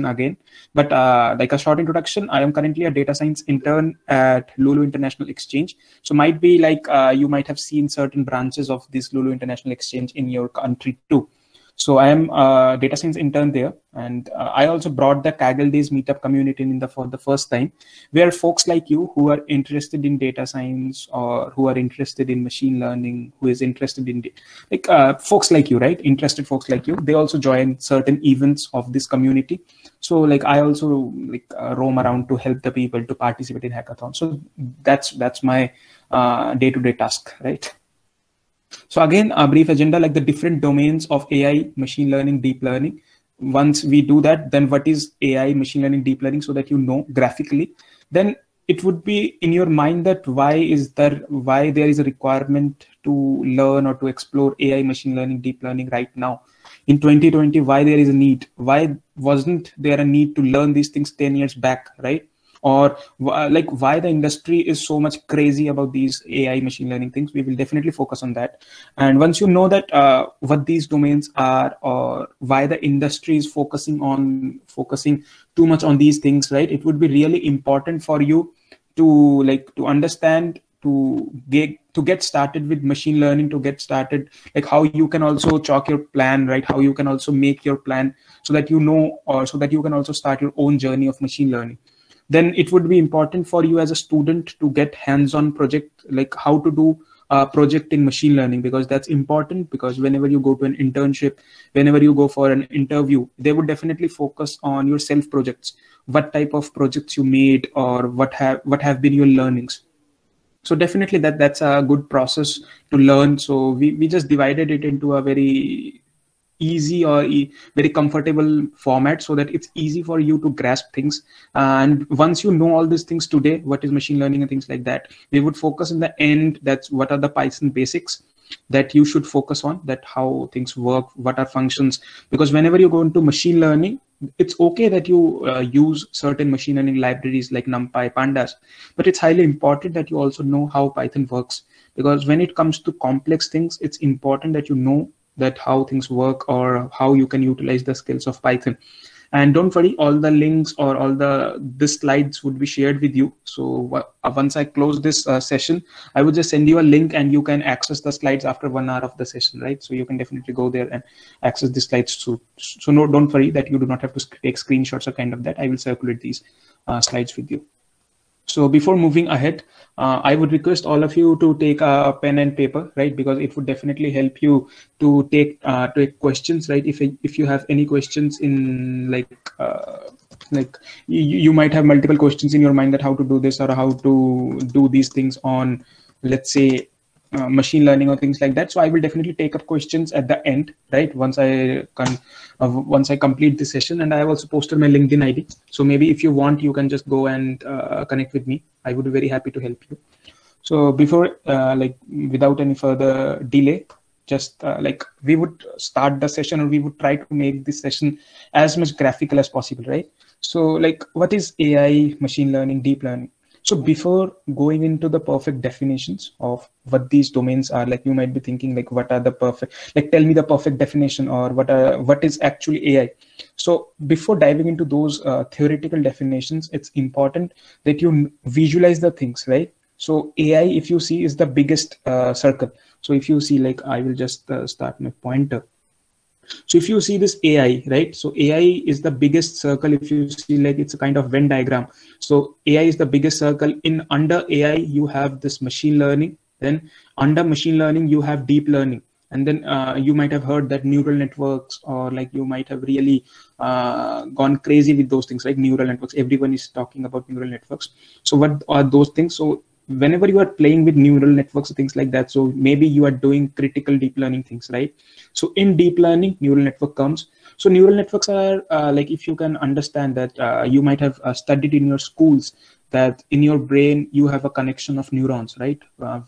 again. But like a short introduction, I am currently a data science intern at Lulu International Exchange. So might be like you might have seen certain branches of this Lulu International Exchange in your country too. So I am a data science intern there, and I also brought the Kaggle Days meetup community for the first time, where folks like you who are interested in data science or who are interested in machine learning, who is interested in folks like you, right? Interested folks like you, they also join certain events of this community. So like I also roam around to help the people to participate in hackathon. So that's my day-to-day task, right? So again, a brief agenda, like the different domains of AI, machine learning, deep learning. Once we do that, then what is AI, machine learning, deep learning, so that you know graphically. Then it would be in your mind that why there is a requirement to learn or to explore AI, machine learning, deep learning right now in 2020. Why there is a need? Why wasn't there a need to learn these things 10 years back, right? Or like why the industry is so much crazy about these AI machine learning things. We will definitely focus on that. And once you know that what these domains are, or why the industry is focusing too much on these things, right? It would be really important for you to understand, to get started with machine learning, to get started like how you can also chalk your plan, right? How you can also make your plan so that you know, or so that you can also start your own journey of machine learning. Then it would be important for you as a student to get hands-on project, like how to do a project in machine learning, because that's important. Because whenever you go to an internship, whenever you go for an interview, they would definitely focus on your self projects, what type of projects you made, or what have been your learnings. So definitely that's a good process to learn. So we just divided it into a very easy or very comfortable format, so that it's easy for you to grasp things. And once you know all these things today, what is machine learning and things like that, we would focus in the end, that's what are the Python basics that you should focus on, that how things work, what are functions. Because whenever you go into machine learning, it's okay that you use certain machine learning libraries like NumPy, Pandas, but it's highly important that you also know how Python works. Because when it comes to complex things, it's important that you know that how things work, or how you can utilize the skills of Python. And don't worry, all the links or all the slides would be shared with you. So once I close this session, I would just send you a link and you can access the slides after 1 hour of the session, right? So you can definitely go there and access the slides. So no, don't worry that you do not have to take screenshots or kind of that. I will circulate these slides with you. So before moving ahead, I would request all of you to take a pen and paper, right? Because it would definitely help you to take questions, right? If you have any questions in you might have multiple questions in your mind, that how to do this or how to do these things on, let's say, machine learning or things like that. So I will definitely take up questions at the end, right? Once I complete the session. And I have also posted my LinkedIn ID. So maybe if you want, you can just go and connect with me. I would be very happy to help you. So before, without any further delay, just we would start the session, or we would try to make this session as much graphical as possible, right? So what is AI, machine learning, deep learning? So before going into the perfect definitions of what these domains are, you might be thinking what are the perfect, tell me the perfect definition, or what is actually AI. So before diving into those theoretical definitions, it's important that you visualize the things, right? So AI, if you see, is the biggest circle. So if you see, I will just start my pointer. So if you see this AI, right? So AI is the biggest circle. If you see, it's a kind of Venn diagram. So AI is the biggest circle. Under AI, you have this machine learning. Then under machine learning, you have deep learning. And then you might have heard that neural networks, or you might have really gone crazy with those things, like neural networks. Everyone is talking about neural networks. So what are those things? So whenever you are playing with neural networks, things like that, so maybe you are doing critical deep learning things, right? So in deep learning, neural network comes. So neural networks are if you can understand that you might have studied in your schools that in your brain, you have a connection of neurons, right?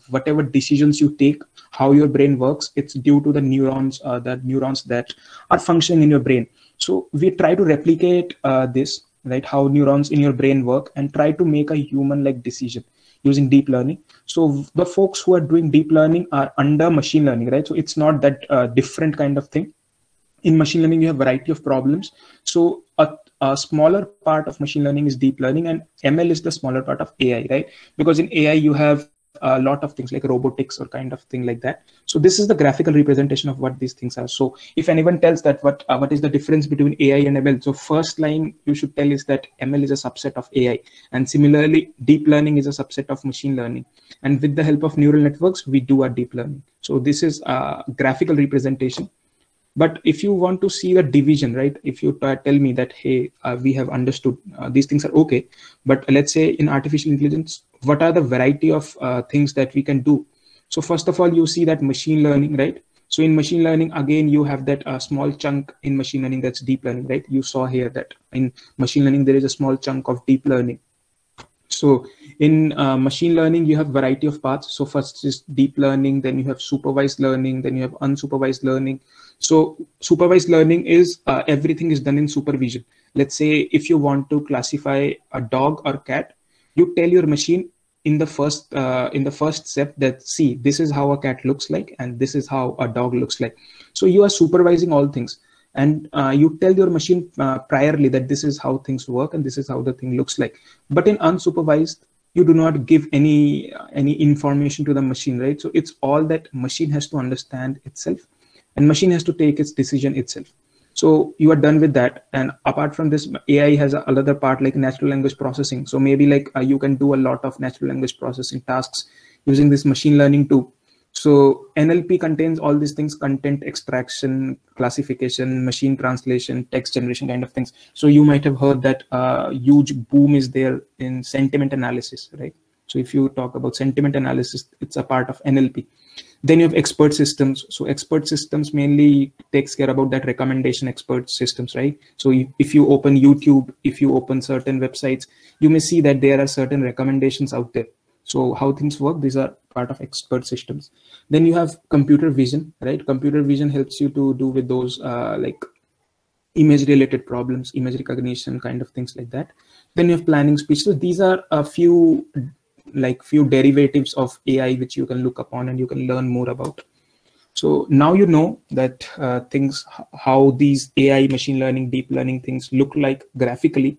Whatever decisions you take, how your brain works, it's due to the neurons that are functioning in your brain. So we try to replicate this, right? How neurons in your brain work, and try to make a human-like decision using deep learning. So the folks who are doing deep learning are under machine learning, right? So it's not that different kind of thing. In machine learning, you have a variety of problems. So a smaller part of machine learning is deep learning, and ML is the smaller part of AI, right? Because in AI you have a lot of things like robotics or kind of thing like that. So this is the graphical representation of what these things are. So if anyone tells that what is the difference between AI and ML, so first line you should tell is that ML is a subset of AI, and similarly deep learning is a subset of machine learning, and with the help of neural networks we do a deep learning. So this is a graphical representation. But if you want to see the division, right, if you tell me that, hey, we have understood these things are okay, but let's say in artificial intelligence, what are the variety of things that we can do? So first of all, you see that machine learning, right? So in machine learning, again, you have that small chunk in machine learning, that's deep learning, right? You saw here that in machine learning, there is a small chunk of deep learning. So in machine learning, you have variety of paths. So first is deep learning, then you have supervised learning, then you have unsupervised learning. So supervised learning is everything is done in supervision. Let's say if you want to classify a dog or cat, you tell your machine in the first step that, see, this is how a cat looks like and this is how a dog looks like. So you are supervising all things, and you tell your machine priorly that this is how things work and this is how the thing looks like. But in unsupervised, you do not give any information to the machine, right? So it's all that machine has to understand itself, and machine has to take its decision itself. So you are done with that. And apart from this, AI has another part like natural language processing. So maybe like you can do a lot of natural language processing tasks using this machine learning too. So NLP contains all these things: content extraction, classification, machine translation, text generation kind of things. So you might have heard that huge boom is there in sentiment analysis, right? So if you talk about sentiment analysis, it's a part of NLP. Then you have expert systems. So expert systems mainly takes care about that recommendation expert systems, right? So if you open YouTube, if you open certain websites, you may see that there are certain recommendations out there. So how things work, these are part of expert systems. Then you have computer vision, right? Computer vision helps you to do with those like image related problems, image recognition kind of things like that. Then you have planning speech. So these are a few derivatives of AI which you can look upon and you can learn more about. So now you know that how these AI, machine learning, deep learning things look like graphically.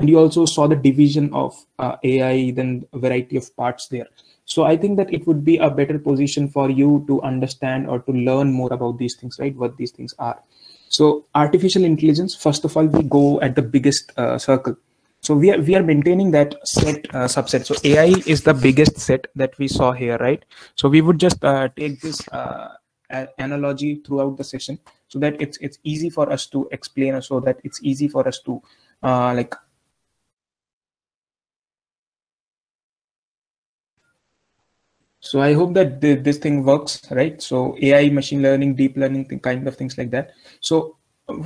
And you also saw the division of AI, then a variety of parts there. So I think that it would be a better position for you to understand or to learn more about these things, right? What these things are. So artificial intelligence, first of all, we go at the biggest circle. So we are maintaining that set subset. So AI is the biggest set that we saw here, right? So we would just take this analogy throughout the session so that it's easy for us to explain, or so that it's easy for us to So I hope that this thing works, right? So AI, machine learning, deep learning, kind of things like that. So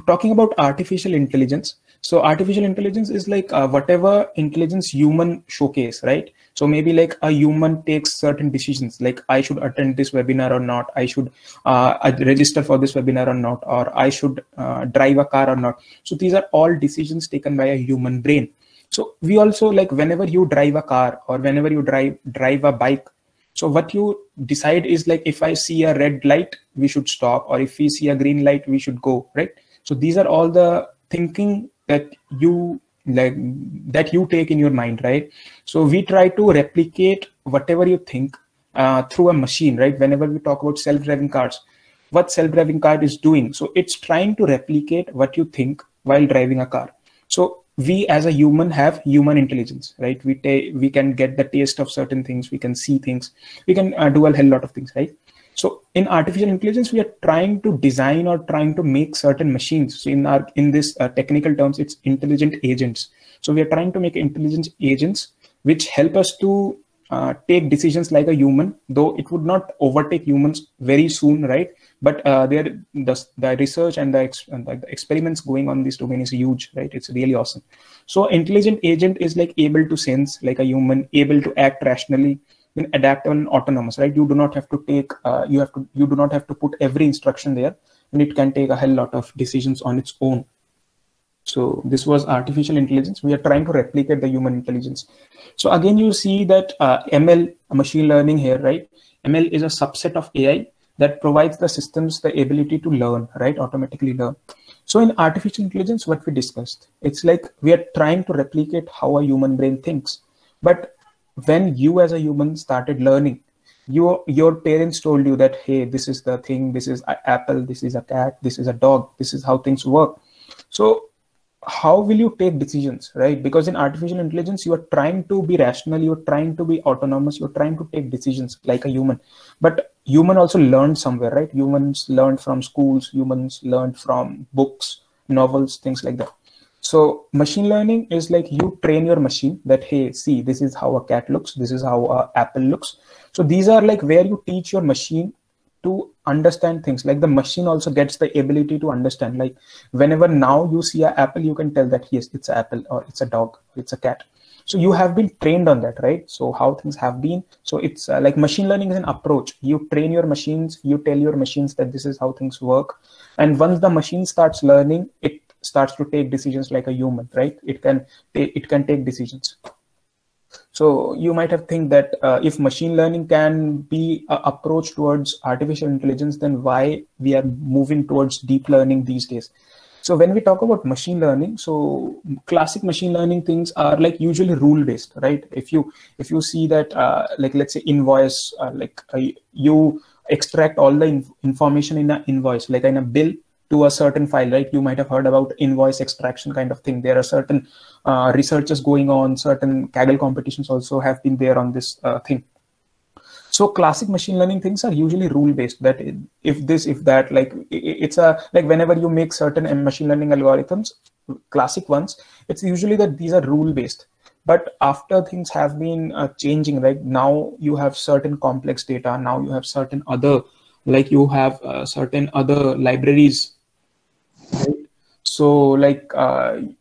talking about artificial intelligence. So artificial intelligence is like whatever intelligence human showcase, right? So maybe like a human takes certain decisions, like I should attend this webinar or not, I should register for this webinar or not, or I should drive a car or not. So these are all decisions taken by a human brain. So we also, like, whenever you drive a car or whenever you drive a bike, so what you decide is like, if I see a red light, we should stop, or if we see a green light, we should go, right? So these are all the thinking that you take in your mind, right? So we try to replicate whatever you think through a machine, right? Whenever we talk about self-driving cars, what self-driving car is doing, so it's trying to replicate what you think while driving a car. So we as a human have human intelligence, right? We can get the taste of certain things, we can see things, we can do a hell lot of things, right? So in artificial intelligence, we are trying to design or trying to make certain machines. So in this technical terms, it's intelligent agents. So we are trying to make intelligent agents which help us to take decisions like a human, though it would not overtake humans very soon, right? But the research and the experiments going on in this domain is huge, right? It's really awesome. So intelligent agent is like able to sense like a human, able to act rationally, then adaptable and autonomous, right? You do not have to take you do not have to put every instruction there, and it can take a hell lot of decisions on its own. So this was artificial intelligence. We are trying to replicate the human intelligence. So again, you see that ML, machine learning here, right? ML is a subset of AI that provides the systems the ability to learn, right? Automatically learn. So in artificial intelligence, what we discussed, it's like we are trying to replicate how a human brain thinks. But when you as a human started learning, your parents told you that, hey, this is the thing, this is an apple, this is a cat, this is a dog, this is how things work. So how will you take decisions, right? Because in artificial intelligence, you are trying to be rational, you're trying to be autonomous, you're trying to take decisions like a human. But human also learned somewhere, right? Humans learned from schools, humans learned from books, novels, things like that. So machine learning is like you train your machine that, hey, see, this is how a cat looks, this is how a apple looks. So these are like where you teach your machine to understand things. Like the machine also gets the ability to understand, like whenever now you see an apple, you can tell that yes, it's an apple, or it's a dog, or it's a cat. So you have been trained on that, right? So how things have been. So it's like machine learning is an approach. You train your machines, you tell your machines that this is how things work. And once the machine starts learning, it starts to take decisions like a human, right? It can take decisions. So you might have think that if machine learning can be an approach towards artificial intelligence, then why we are moving towards deep learning these days? So when we talk about machine learning, so classic machine learning things are like usually rule based, right? If you see that like let's say invoice, you extract all the information in an invoice, like in a bill, to a certain file, right? You might have heard about invoice extraction kind of thing. There are certain researches going on, certain Kaggle competitions also have been there on this thing. So classic machine learning things are usually rule based, that if this, if that, like it's a, like whenever you make certain machine learning algorithms, classic ones, it's usually that these are rule based. But after things have been changing, right? Now you have certain complex data. Now you have certain other, like you have certain other libraries, right? So like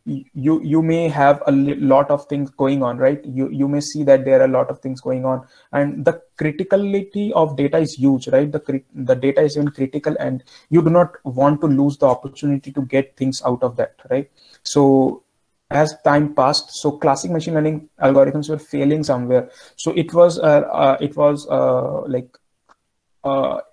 you may have a lot of things going on, right? You may see that there are a lot of things going on, and the criticality of data is huge, right? The data is even critical, and you do not want to lose the opportunity to get things out of that, right? So as time passed, so classic machine learning algorithms were failing somewhere. So it was like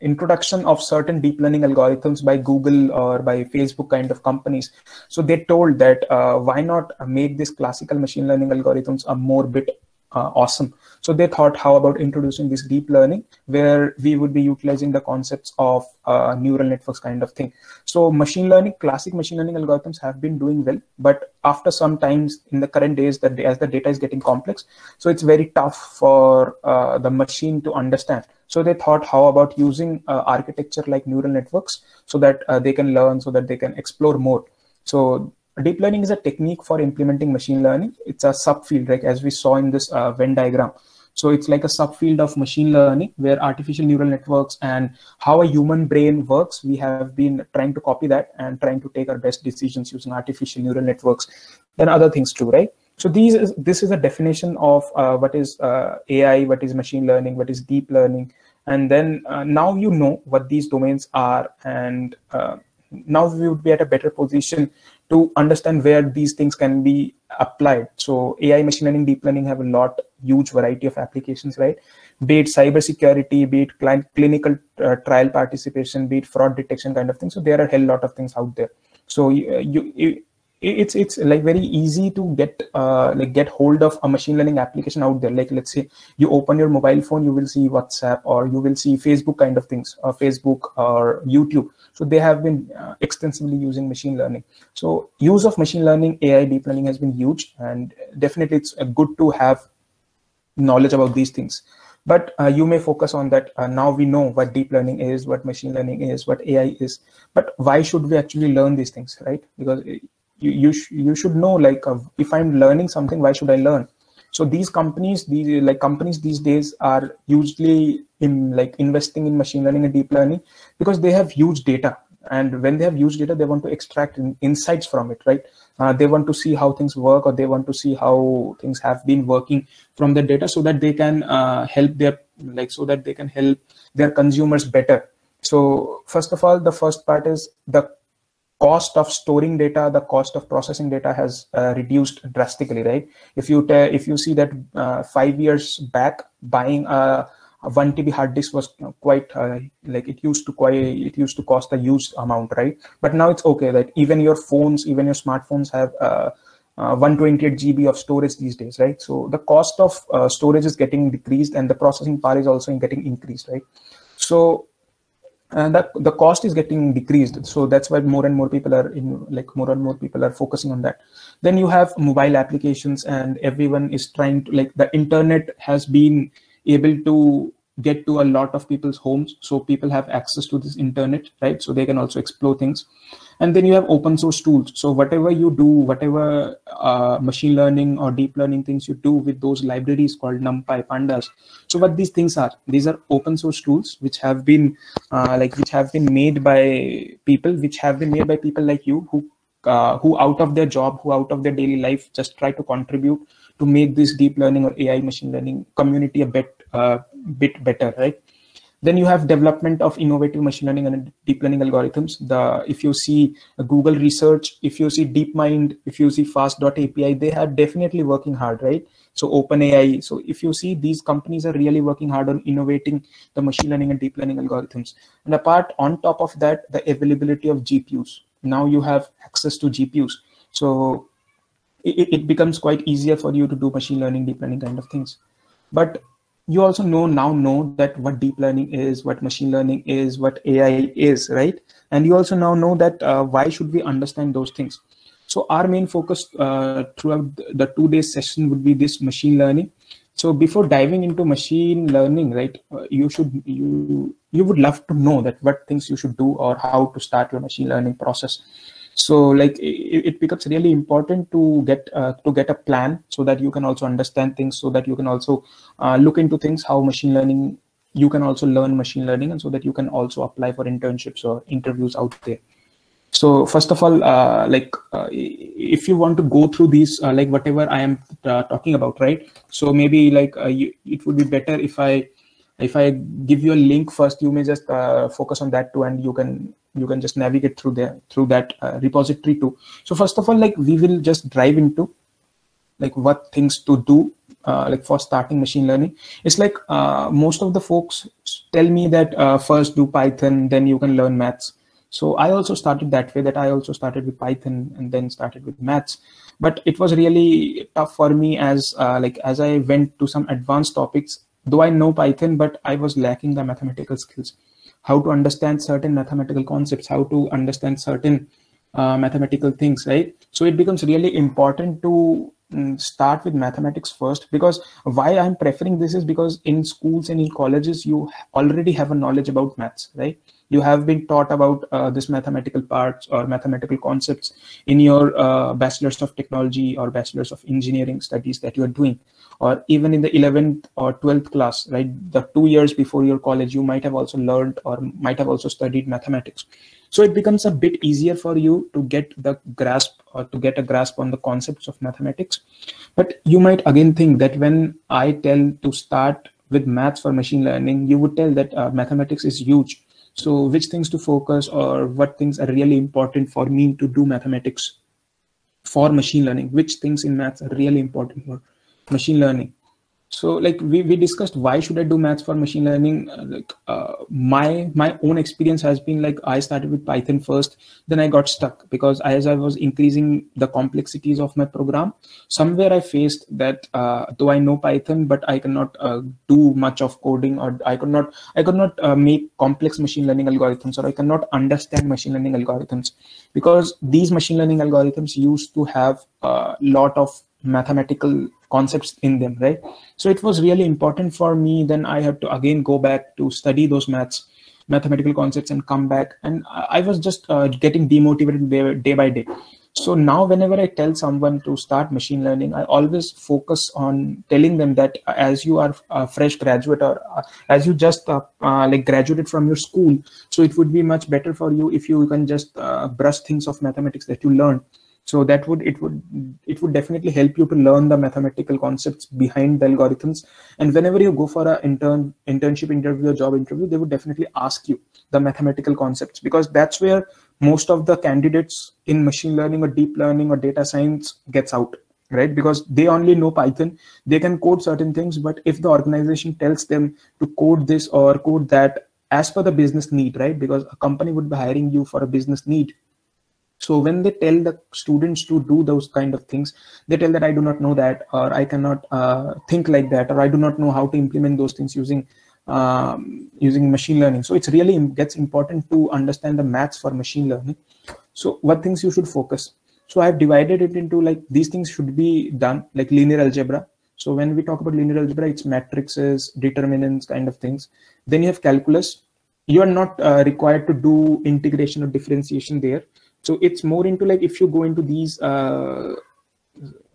introduction of certain deep learning algorithms by Google or by Facebook kind of companies. So they told that why not make this classical machine learning algorithms a more bit awesome. So they thought, how about introducing this deep learning where we would be utilizing the concepts of neural networks kind of thing. So machine learning, classic machine learning algorithms have been doing well, but after some times in the current days, that as the data is getting complex, so it's very tough for the machine to understand. So they thought, how about using architecture like neural networks so that they can learn, so that they can explore more. So deep learning is a technique for implementing machine learning. It's a subfield, like as we saw in this Venn diagram. So it's like a subfield of machine learning where artificial neural networks and how a human brain works, we have been trying to copy that and trying to take our best decisions using artificial neural networks, then other things too, right? So this is a definition of what is AI, what is machine learning, what is deep learning. And then now you know what these domains are, and now we would be at a better position to understand where these things can be applied. So AI, machine learning, deep learning have a huge variety of applications, right? Be it cybersecurity, be it clinical trial participation, be it fraud detection kind of thing. So there are a hell lot of things out there. So it's like very easy to get hold of a machine learning application out there. Like let's say you open your mobile phone, you will see WhatsApp, or you will see Facebook kind of things, or Facebook or YouTube. So they have been extensively using machine learning. So use of machine learning, AI, deep learning has been huge, and definitely it's good to have knowledge about these things. But you may focus on that. Now we know what deep learning is, what machine learning is, what AI is. But why should we actually learn these things, right? Because you should know, like if I'm learning something, why should I learn? So these companies these days are usually investing in machine learning and deep learning because they have huge data. And when they have huge data, they want to extract insights from it, right? They want to see how things work, or they want to see how things have been working from the data, so that they can help their consumers better. So first of all, the first part is the cost of storing data, the cost of processing data has reduced drastically, right? If you see that 5 years back, buying a 1 TB hard disk was quite like it used to cost a huge amount, right? But now it's okay that even your smartphones have 128 GB of storage these days, right? So the cost of storage is getting decreased, and the processing power is also getting increased, right? So and that the cost is getting decreased, so that's why more and more people are focusing on that. Then you have mobile applications, and everyone is trying to, like, the internet has been able to get to a lot of people's homes, so people have access to this internet, right? So they can also explore things. And then you have open source tools, so whatever you do, whatever machine learning or deep learning things you do with those libraries called NumPy, Pandas, so what these things are, these are open source tools which have been made by people, like you, who out of their job, who out of their daily life just try to contribute to make this deep learning or AI machine learning community a bit better, right? Then you have development of innovative machine learning and deep learning algorithms. If you see Google research, if you see DeepMind, if you see Fast.api, they are definitely working hard, right? So OpenAI. So if you see, these companies are really working hard on innovating the machine learning and deep learning algorithms. And on top of that, the availability of GPUs. Now you have access to GPUs. So it becomes quite easier for you to do machine learning, deep learning kind of things. But you also know that what deep learning is, what machine learning is, what AI is, right? And you also now know that why should we understand those things. So our main focus throughout the 2 day session would be this machine learning. So before diving into machine learning, right, you would love to know that what things you should do or how to start your machine learning process. So like it becomes really important to get a plan, so that you can also understand things, so that you can also look into things, how machine learning, you can also learn machine learning, and so that you can also apply for internships or interviews out there. So first of all, if you want to go through these, like whatever I am talking about, right? So maybe it would be better if I give you a link first. You may just focus on that too, and you can just navigate through that repository too. So first of all, like, we will just dive into like what things to do like for starting machine learning. It's like most of the folks tell me that first do Python, then you can learn maths. So I also started that way, that I also started with Python and then started with maths. But it was really tough for me as I went to some advanced topics. Though I know Python, but I was lacking the mathematical skills, how to understand certain mathematical concepts, how to understand certain mathematical things, right? So it becomes really important to start with mathematics first. Because why I'm preferring this is because in schools and in colleges, you already have a knowledge about maths, right? You have been taught about this mathematical parts or mathematical concepts in your bachelor's of technology or bachelor's of engineering studies that you are doing, or even in the 11th or 12th class, right? The 2 years before your college, you might have also learned or might have also studied mathematics. So it becomes a bit easier for you to get the grasp or to get a grasp on the concepts of mathematics. But you might again think that when I tell to start with maths for machine learning, you would tell that mathematics is huge. So which things to focus, or what things are really important for me to do mathematics for machine learning? Which things in maths are really important for machine learning? So like we discussed, why should I do maths for machine learning? My own experience has been like, I started with Python first, then I got stuck because as I was increasing the complexities of my program, somewhere I faced that though I know Python, but I cannot do much of coding, or I could not make complex machine learning algorithms, or I cannot understand machine learning algorithms, because these machine learning algorithms used to have a lot of mathematical concepts in them, right? So it was really important for me. Then I had to again go back to study those mathematical concepts and come back, and I was just getting demotivated day by day. So now whenever I tell someone to start machine learning, I always focus on telling them that as you are a fresh graduate, or as you just graduated from your school, so it would be much better for you if you can just brush things of mathematics that you learned. So it would definitely help you to learn the mathematical concepts behind the algorithms. And whenever you go for an internship interview or job interview, they would definitely ask you the mathematical concepts, because that's where most of the candidates in machine learning or deep learning or data science gets out. right? Because they only know Python, they can code certain things, but if the organization tells them to code this or code that as per the business need, right? Because a company would be hiring you for a business need. So when they tell the students to do those kind of things, they tell that I do not know that, or I cannot think like that, or I do not know how to implement those things using machine learning. So it's really gets important to understand the maths for machine learning. So what things you should focus? So I've divided it into like these things should be done, like linear algebra. So when we talk about linear algebra, it's matrices, determinants kind of things. Then you have calculus. You are not required to do integration or differentiation there. So it's more into like if you go into these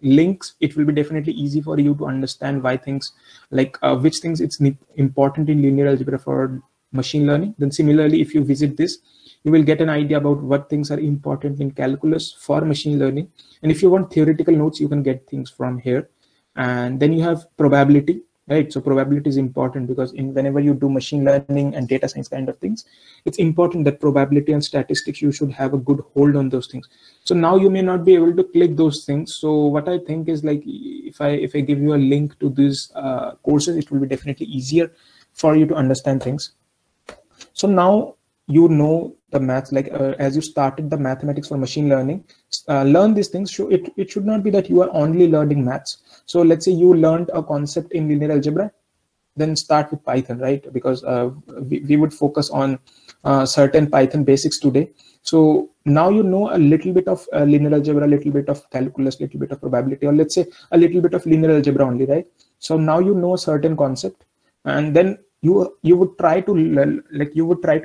links, it will be definitely easy for you to understand why things like which things it's important in linear algebra for machine learning. Then similarly, if you visit this, you will get an idea about what things are important in calculus for machine learning. And if you want theoretical notes, you can get things from here. And then you have probability, right? So probability is important because whenever you do machine learning and data science kind of things, it's important that probability and statistics, you should have a good hold on those things. So now you may not be able to click those things. So what I think is like, if I give you a link to these courses, it will be definitely easier for you to understand things. So now you know the maths, like as you started the mathematics for machine learning, learn these things. So it should not be that you are only learning maths. So let's say you learned a concept in linear algebra, then start with Python, right? Because we would focus on certain Python basics today. So now you know a little bit of linear algebra, a little bit of calculus, a little bit of probability, or let's say a little bit of linear algebra only, right? So now you know a certain concept, and then you would try to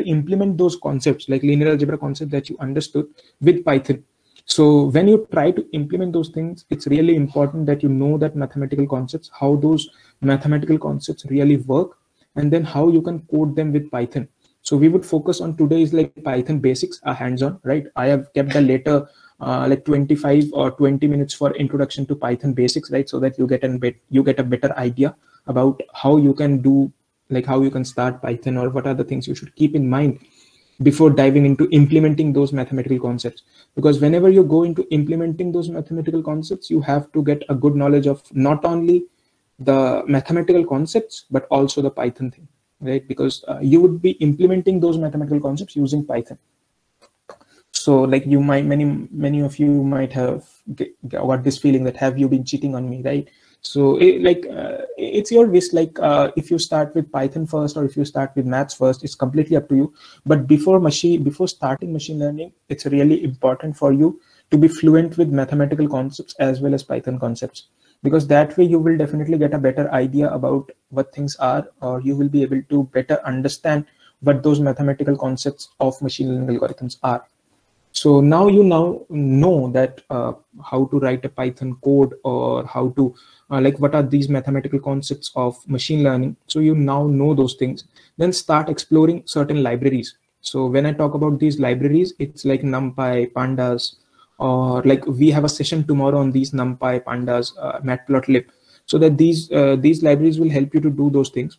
implement those concepts, like linear algebra concept that you understood, with Python. So when you try to implement those things, it's really important that you know that mathematical concepts, how those mathematical concepts really work, and then how you can code them with Python. So we would focus on today is like Python basics, hands-on, right? I have kept the later like 25 or 20 minutes for introduction to Python basics, right? So that you get a better idea about how you can do, like how you can start Python, or what are the things you should keep in mind before diving into implementing those mathematical concepts. Because whenever you go into implementing those mathematical concepts, you have to get a good knowledge of not only the mathematical concepts, but also the Python thing, right? Because you would be implementing those mathematical concepts using Python. So like you might, many of you might have got this feeling that have you been cheating on me, right? So it's your wish, like if you start with Python first, or if you start with maths first, it's completely up to you. But before starting machine learning, it's really important for you to be fluent with mathematical concepts as well as Python concepts, because that way you will definitely get a better idea about what things are, or you will be able to better understand what those mathematical concepts of machine learning algorithms are. So now you know that how to write a Python code, or how to like what are these mathematical concepts of machine learning. So you now know those things. Then start exploring certain libraries. So when I talk about these libraries, it's like NumPy, Pandas, or like we have a session tomorrow on these NumPy, Pandas, Matplotlib. So that these libraries will help you to do those things.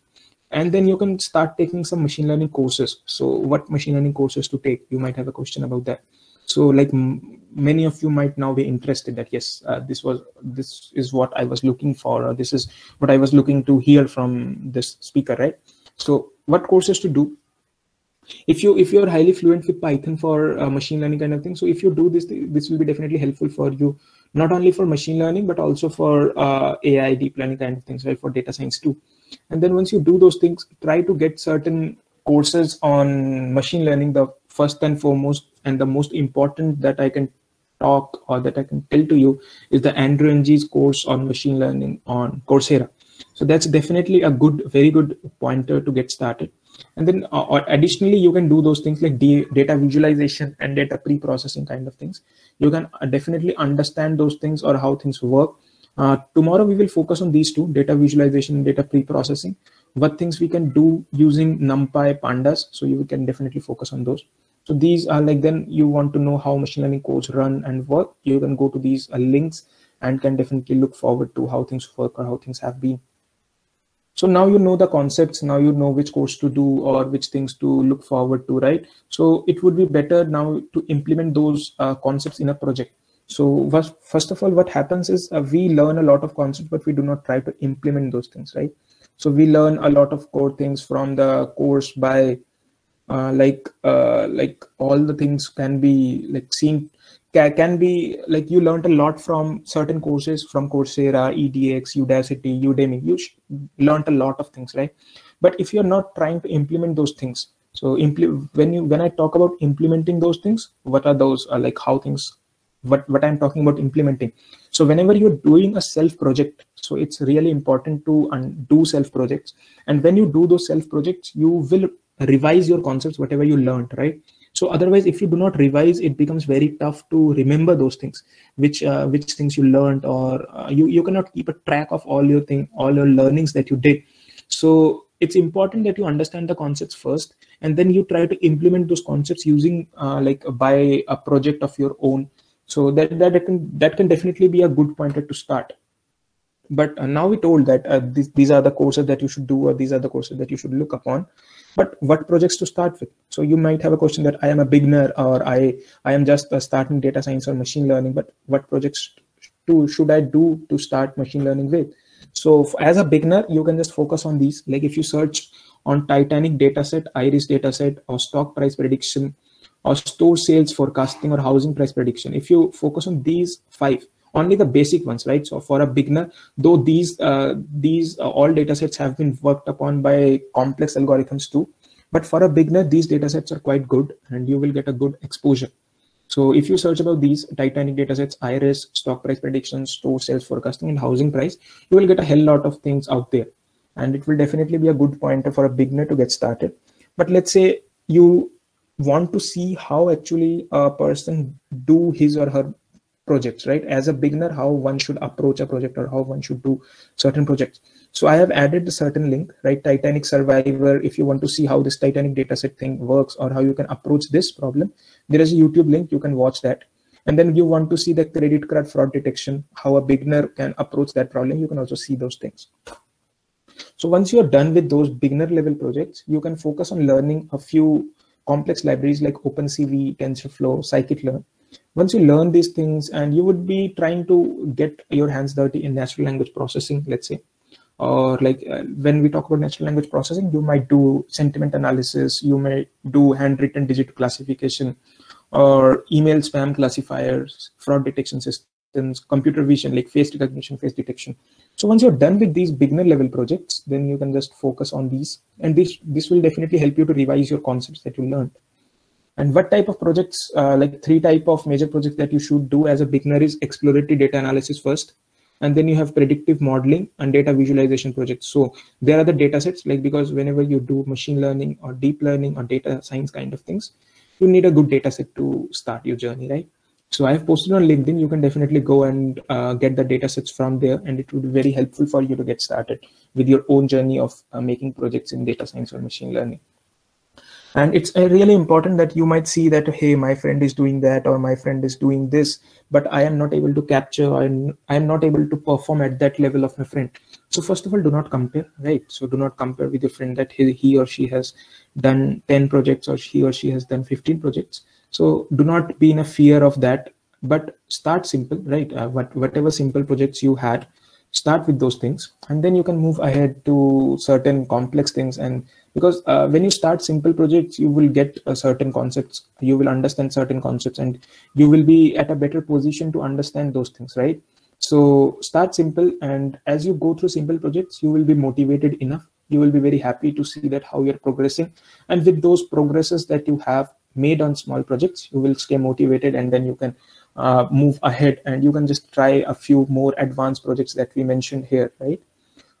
And then you can start taking some machine learning courses. So what machine learning courses to take? You might have a question about that. So like many of you might now be interested that yes, this is what I was looking for, or this is what I was looking to hear from this speaker, right? So what courses to do? If you're highly fluent with Python for machine learning kind of thing, so if you do this will be definitely helpful for you, not only for machine learning, but also for AI, deep learning kind of things, right? For data science too. And then once you do those things, try to get certain courses on machine learning. The first and foremost and the most important that I can talk, or that I can tell to you, is the Andrew Ng's course on machine learning on Coursera. So that's definitely a very good pointer to get started. And then additionally, you can do those things like data visualization and data pre-processing kind of things. You can definitely understand those things, or how things work. Tomorrow we will focus on these two, data visualization and data pre-processing, what things we can do using NumPy, Pandas. So you can definitely focus on those. So these are like, then you want to know how machine learning codes run and work, you can go to these links and can definitely look forward to how things work, or how things have been. So now you know the concepts, now you know which course to do, or which things to look forward to, right? So it would be better now to implement those concepts in a project. So first of all, what happens is we learn a lot of concepts, but we do not try to implement those things, right? So we learn a lot of core things from the course by like all the things can be like seen, can be like you learned a lot from certain courses from Coursera, EDX, Udacity, Udemy. You learned a lot of things, right? But if you're not trying to implement those things, so when I talk about implementing those things, what are those? Like how things, what I'm talking about implementing. So whenever you're doing a self project, so it's really important to do self projects. And when you do those self projects, you will revise your concepts, whatever you learned, right? So otherwise, if you do not revise, it becomes very tough to remember those things, which things you learned, or you cannot keep a track of all your learnings that you did. So it's important that you understand the concepts first, and then you try to implement those concepts using like by a project of your own. So that can definitely be a good pointer to start. But now we told that these are the courses that you should do, or these are the courses that you should look upon. But what projects to start with? So you might have a question that I am a beginner, or I am just starting data science or machine learning, but what projects should I do to start machine learning with? So as a beginner, you can just focus on these. Like if you search on Titanic dataset, Iris dataset, or stock price prediction, or store sales forecasting, or housing price prediction, if you focus on these 5, only the basic ones, right? So for a beginner, though these all datasets have been worked upon by complex algorithms too, but for a beginner, these datasets are quite good, and you will get a good exposure. So if you search about these Titanic datasets, Iris, stock price predictions, store sales forecasting, and housing price, you will get a hell lot of things out there, and it will definitely be a good pointer for a beginner to get started. But let's say you want to see how actually a person do his or her projects, right? As a beginner, how one should approach a project, or how one should do certain projects. So I have added a certain link, right? Titanic Survivor. If you want to see how this Titanic dataset thing works, or how you can approach this problem, there is a YouTube link. You can watch that. And then you want to see the credit card fraud detection, how a beginner can approach that problem. You can also see those things. So once you're done with those beginner level projects, you can focus on learning a few complex libraries like OpenCV, TensorFlow, Scikit-learn. Once you learn these things, and you would be trying to get your hands dirty in natural language processing, let's say, or like when we talk about natural language processing, you might do sentiment analysis, you may do handwritten digit classification, or email spam classifiers, fraud detection systems, computer vision, like face recognition, face detection. So once you're done with these beginner level projects, then you can just focus on these, and this will definitely help you to revise your concepts that you learned. And what type of projects, like 3 type of major projects that you should do as a beginner is exploratory data analysis first, and then you have predictive modeling and data visualization projects. So there are the data sets, like, because whenever you do machine learning or deep learning or data science kind of things, you need a good data set to start your journey, right? So I have posted on LinkedIn. You can definitely go and get the data sets from there, and it would be very helpful for you to get started with your own journey of making projects in data science or machine learning. And it's really important that you might see that, hey, my friend is doing that, or my friend is doing this, but I am not able to capture, and I am not able to perform at that level of my friend. So first of all, do not compare, right? So do not compare with your friend that he or she has done 10 projects, or he or she has done 15 projects. So do not be in a fear of that, but start simple, right? Whatever simple projects you had, start with those things, and then you can move ahead to certain complex things. And because when you start simple projects, you will get certain concepts, you will understand certain concepts, and you will be at a better position to understand those things, right? So start simple, and as you go through simple projects, you will be motivated enough, you will be very happy to see that how you're progressing, and with those progresses that you have made on small projects, you will stay motivated, and then you can move ahead, and you can just try a few more advanced projects that we mentioned here, right?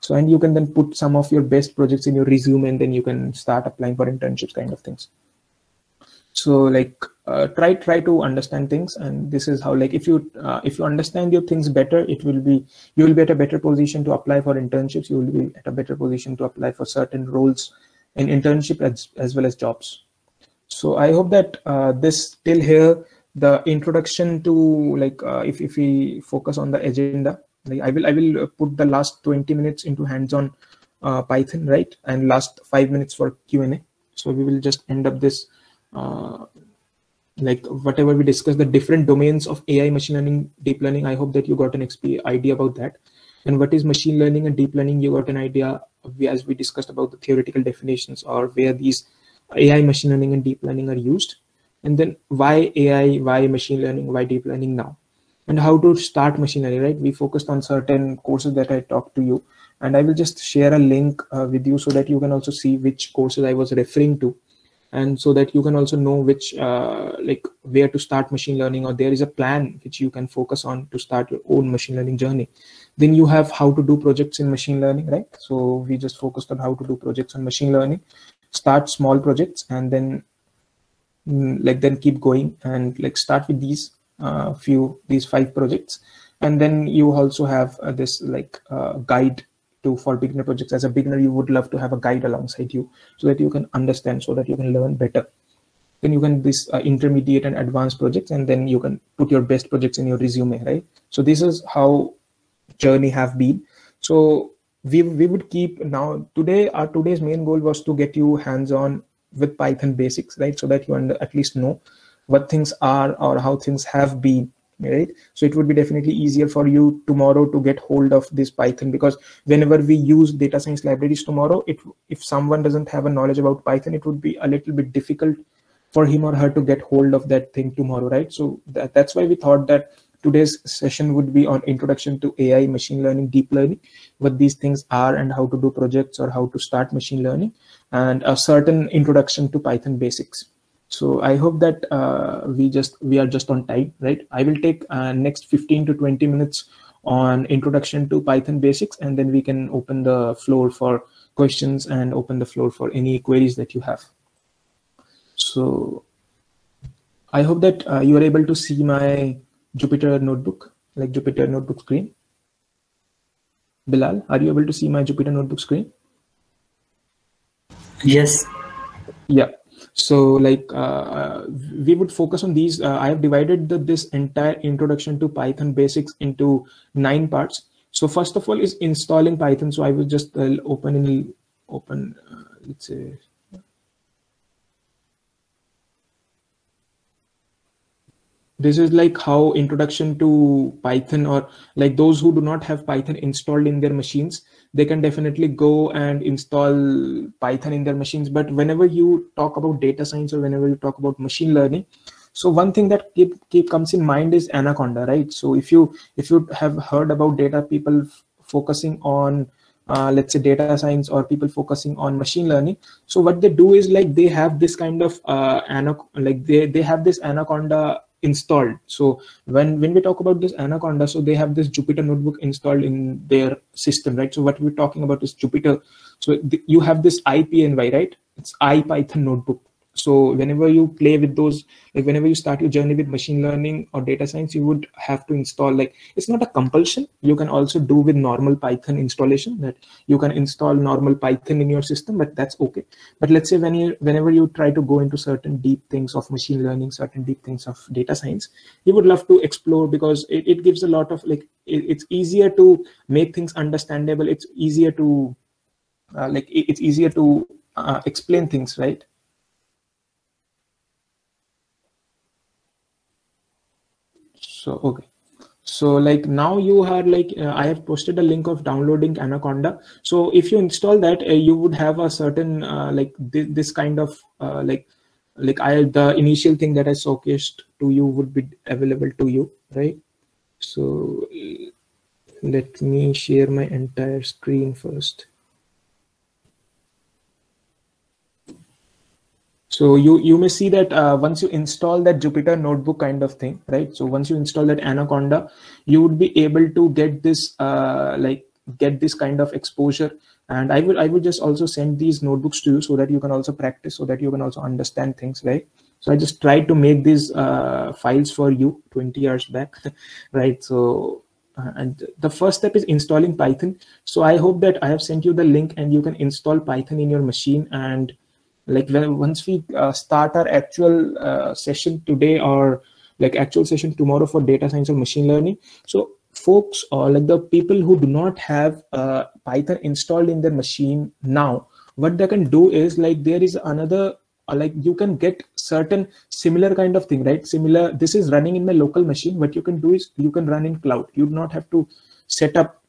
So, and you can then put some of your best projects in your resume, and then you can start applying for internships kind of things. So like try to understand things, and this is how, like, if you understand your things better, you will be at a better position to apply for internships, you will be at a better position to apply for certain roles in internship as well as jobs. So I hope that this till here, the introduction to, like, if we focus on the agenda, like I will put the last 20 minutes into hands-on Python, right, and last 5 minutes for Q&A. So we will just end up this like whatever we discussed, the different domains of AI, machine learning, deep learning. I hope that you got an idea about that. And what is machine learning and deep learning, you got an idea as we discussed about the theoretical definitions or where these AI, machine learning, and deep learning are used. And then why AI, why machine learning, why deep learning now, and how to start machine learning, right? We focused on certain courses that I talked to you, and I will just share a link with you so that you can also see which courses I was referring to, and so that you can also know which like where to start machine learning, or there is a plan which you can focus on to start your own machine learning journey. Then you have how to do projects in machine learning, right? So we just focused on how to do projects on machine learning, start small projects, and then like then keep going, and like start with these these 5 projects. And then you also have this like guide to for beginner projects. As a beginner, you would love to have a guide alongside you so that you can understand, so that you can learn better. Then you can this intermediate and advanced projects, and then you can put your best projects in your resume, right? So this is how journey have been. So we would keep now today's main goal was to get you hands-on with Python basics, right? So that you at least know what things are or how things have been, right? So it would be definitely easier for you tomorrow to get hold of this Python, because whenever we use data science libraries tomorrow, if someone doesn't have a knowledge about Python, it would be a little bit difficult for him or her to get hold of that thing tomorrow, right? So that's why we thought that today's session would be on introduction to AI, machine learning, deep learning, what these things are and how to do projects or how to start machine learning, and a certain introduction to Python basics. So I hope that we are just on time, right? I will take next 15 to 20 minutes on introduction to Python basics, and then we can open the floor for questions and open the floor for any queries that you have. So I hope that you are able to see my Jupyter Notebook, like Jupyter Notebook screen. Bilal, are you able to see my Jupyter Notebook screen? Yes. Yeah. So like we would focus on these. I have divided this entire introduction to Python basics into 9 parts. So first of all is installing Python. So I will just open let's say. This is like how introduction to Python, or like those who do not have Python installed in their machines, they can definitely go and install Python in their machines. But whenever you talk about data science or whenever you talk about machine learning, so one thing that comes in mind is Anaconda, right? So if you have heard about data, people focusing on let's say data science, or people focusing on machine learning, so what they do is like they have this kind of they have this Anaconda installed. So when we talk about this Anaconda, so they have this Jupyter Notebook installed in their system, right? So what we're talking about is Jupyter. So you have this IPNY, right? It's IPython Notebook. So whenever you play with those, like whenever you start your journey with machine learning or data science, you would have to install, like it's not a compulsion. You can also do with normal Python installation, that you can install normal Python in your system, but that's okay. But let's say whenever you try to go into certain deep things of machine learning, certain deep things of data science, you would love to explore, because it gives a lot of like it's easier to make things understandable. It's easier to explain things, right? So okay, so like now you are like I have posted a link of downloading Anaconda. So if you install that, you would have a certain this kind of the initial thing that I showcased to you would be available to you, right? So let me share my entire screen first. So you may see that once you install that Jupyter Notebook kind of thing, right? So once you install that Anaconda, you would be able to get this get this kind of exposure. And I will just also send these notebooks to you so that you can also practice, so that you can also understand things, right? So I just tried to make these files for you 20 years back, right? So and the first step is installing Python. So I hope that I have sent you the link and you can install Python in your machine. And like once we start our actual session today, or like actual session tomorrow for data science or machine learning, so folks, or like the people who do not have Python installed in their machine now, what they can do is like there is another like you can get certain similar kind of thing, right? Similar, this is running in my local machine. What you can do is you can run in cloud. You do not have to set up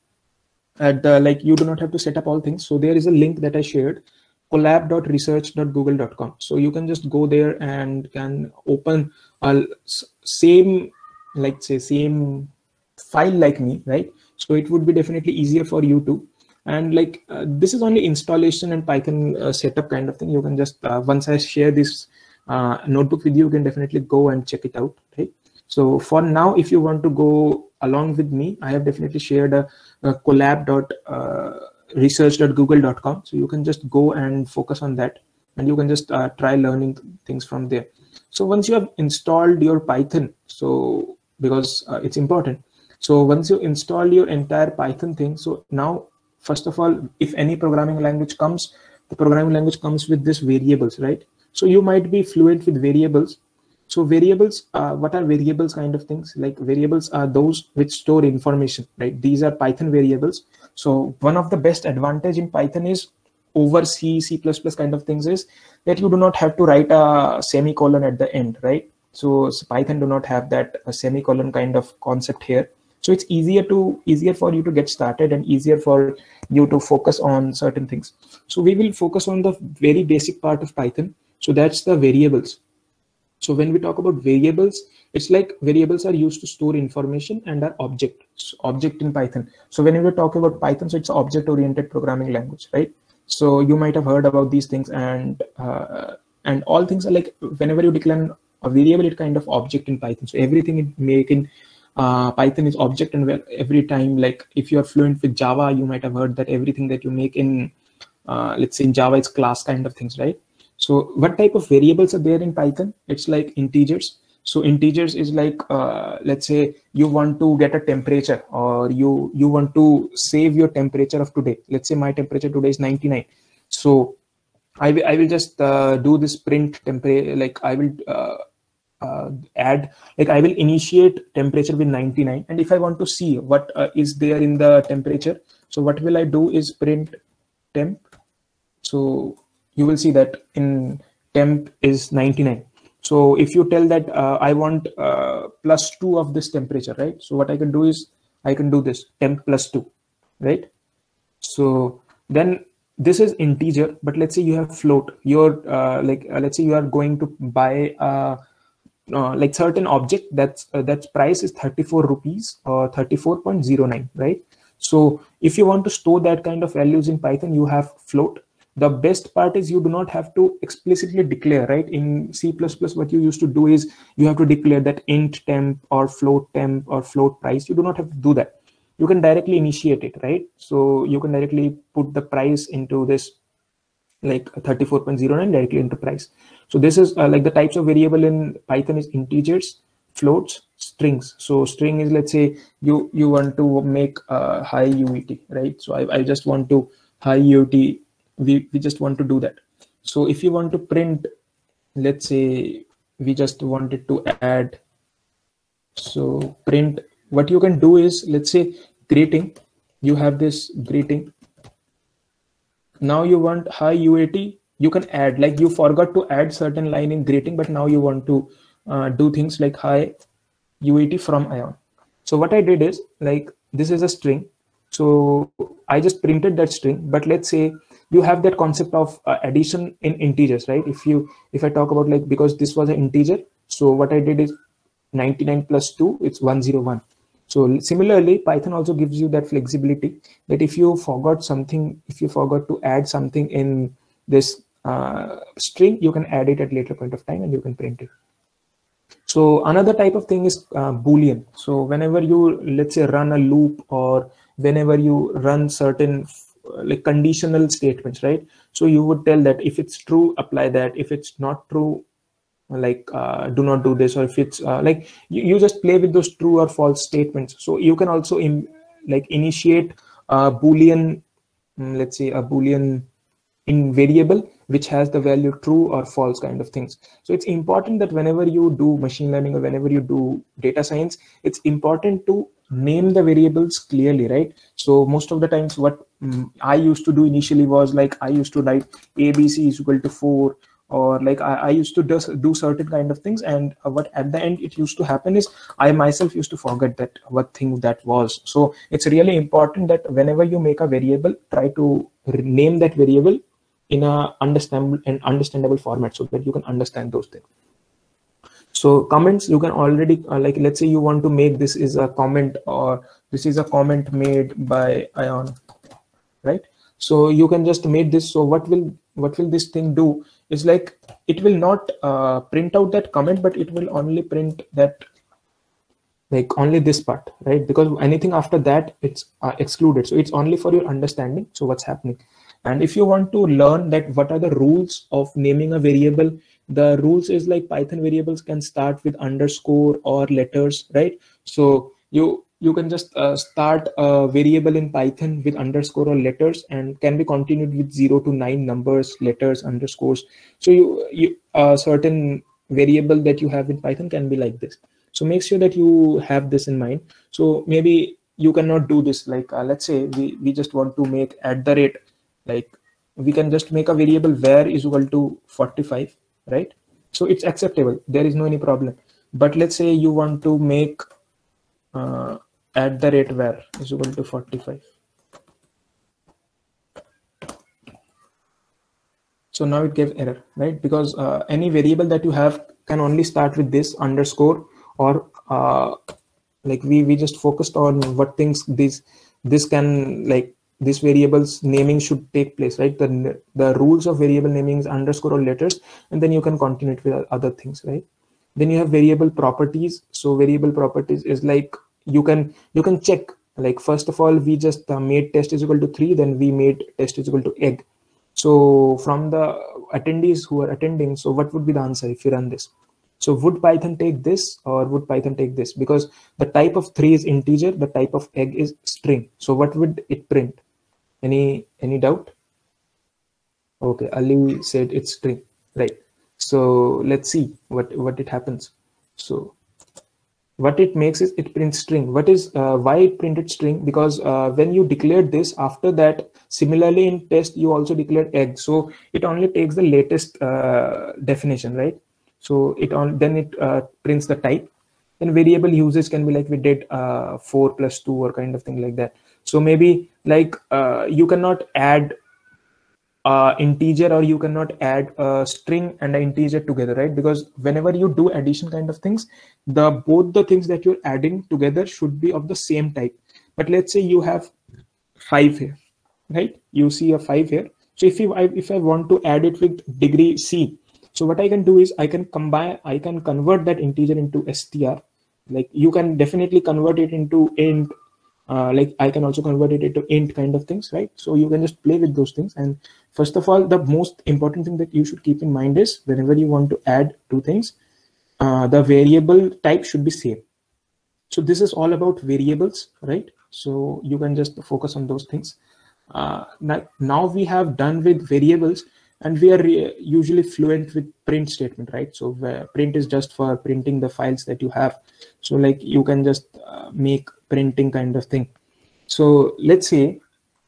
at the, like you do not have to set up all things. So there is a link that I shared, collab.research.google.com. So you can just go there and can open a same, like say same file like me, right? So it would be definitely easier for you too. And like this is only installation and Python setup kind of thing. You can just once I share this notebook with you, you can definitely go and check it out, right? So for now, if you want to go along with me, I have definitely shared a collab.research.google.com. So you can just go and focus on that, and you can just try learning things from there. So once you have installed your Python, so because it's important. So once you install your entire Python thing, so now, first of all, if any programming language comes, the programming language comes with this variables, right? So you might be fluent with variables. So variables, what are variables kind of things? Like variables are those which store information, right? These are Python variables. So one of the best advantage in Python is over C, C++ kind of things is that you do not have to write a semicolon at the end, right? So Python do not have that semicolon kind of concept here. So it's easier for you to get started and easier for you to focus on certain things. So we will focus on the very basic part of Python. So that's the variables. So when we talk about variables, it's like variables are used to store information and are object in Python. So when we talk about Python, so it's object-oriented programming language, right? So you might have heard about these things, and all things are like whenever you declare a variable, it kind of object in Python. So everything you make in Python is object, and every time, like if you are fluent with Java, you might have heard that everything that you make in let's say in Java, it's class kind of things, right? So what type of variables are there in Python? It's like integers. So integers is like, let's say you want to get a temperature, or you want to save your temperature of today. Let's say my temperature today is 99. So I will just do this print temperature, like I will add, like I will initiate temperature with 99. And if I want to see what is there in the temperature, so what will I do is print temp. So you will see that in temp is 99. So if you tell that I want +2 of this temperature, right? So what I can do is I can do this temp +2, right? So then this is integer, but let's say you have float. You're let's say you are going to buy like certain object that's price is 34 rupees or 34.09, right? So if you want to store that kind of values in Python, you have float. The best part is you do not have to explicitly declare, right? In C++, what you used to do is you have to declare that int temp or float price. You do not have to do that. You can directly initiate it, right? So you can directly put the price into this, like 34.09 directly into price. So this is like the types of variable in Python is integers, floats, strings. So string is, let's say you want to make a high UET, right? So I just want to high UET. We just want to do that. So if you want to print, let's say we just wanted to add, so print, what you can do is, let's say greeting, you have this greeting. Now you want high UAT, you can add, like you forgot to add certain line in greeting, but now you want to do things like high UAT from Ion. So what I did is, like this is a string. So I just printed that string, but let's say you have that concept of addition in integers, right? If I talk about, like, because this was an integer, so what I did is 99 + 2, it's 101. So similarly, Python also gives you that flexibility that if you forgot something, if you forgot to add something in this string, you can add it at later point of time and you can print it. So another type of thing is Boolean. So whenever you, let's say, run a loop, or whenever you run certain like conditional statements, right? So you would tell that if it's true, apply that. If it's not true, like do not do this. Or if it's like you just play with those true or false statements. So you can also like initiate a Boolean, let's say a Boolean in variable which has the value true or false kind of things. So it's important that whenever you do machine learning or whenever you do data science, it's important to name the variables clearly, right? So most of the times what I used to do initially was, like I used to write ABC is equal to 4, or like I used to do certain kind of things, and what at the end it used to happen is I myself used to forget that what thing that was. So it's really important that whenever you make a variable, try to name that variable in a understandable format so that you can understand those things. So comments, you can already like, let's say you want to make this is a comment, or this is a comment made by Ion, right? So you can just make this. So what will this thing do is like, it will not print out that comment, but it will only print that, like only this part, right? Because anything after that, it's excluded. So it's only for your understanding, so what's happening. And if you want to learn that what are the rules of naming a variable, the rules is like Python variables can start with underscore or letters, right? So you can just start a variable in Python with underscore or letters, and can be continued with 0 to 9 numbers, letters, underscores. So you certain variable that you have in Python can be like this. So make sure that you have this in mind. So maybe you cannot do this, like let's say we just want to make at the rate, like we can just make a variable var is equal to 45, right? So it's acceptable, there is no any problem. But let's say you want to make at the rate var is equal to 45. So now it gave error, right? Because any variable that you have can only start with this underscore, or like we just focused on what things this can, like this variable's naming should take place, right? The rules of variable naming is underscore or letters, and then you can continue it with other things, right? Then you have variable properties. So variable properties is like, you can check, like first of all we just made test is equal to 3, then we made test is equal to egg. So from the attendees who are attending, so what would be the answer if you run this? So would Python take this, or would Python take this? Because the type of 3 is integer, the type of egg is string. So what would it print? Any doubt? Okay, Ali said it's string, right? So let's see what it happens. So what it makes is it prints string. What is why it printed string? Because when you declared this, after that, similarly in test you also declared egg. So it only takes the latest definition, right? So then it prints the type. Then variable usage can be like we did 4 plus 2 or kind of thing like that. So maybe like you cannot add integer, or you cannot add a string and an integer together, right? Because whenever you do addition kind of things, both the things that you're adding together should be of the same type. But let's say you have 5 here, right? You see a 5 here. So if I want to add it with degree C, so what I can do is I can convert that integer into str. Like you can definitely convert it into int, like I can also convert it into int kind of things, right? So you can just play with those things. And first of all, the most important thing that you should keep in mind is whenever you want to add two things, the variable type should be same. So this is all about variables, right? So you can just focus on those things. Now we have done with variables, and we are usually fluent with print statement, right? So print is just for printing the files that you have. So like you can just make printing kind of thing. So let's say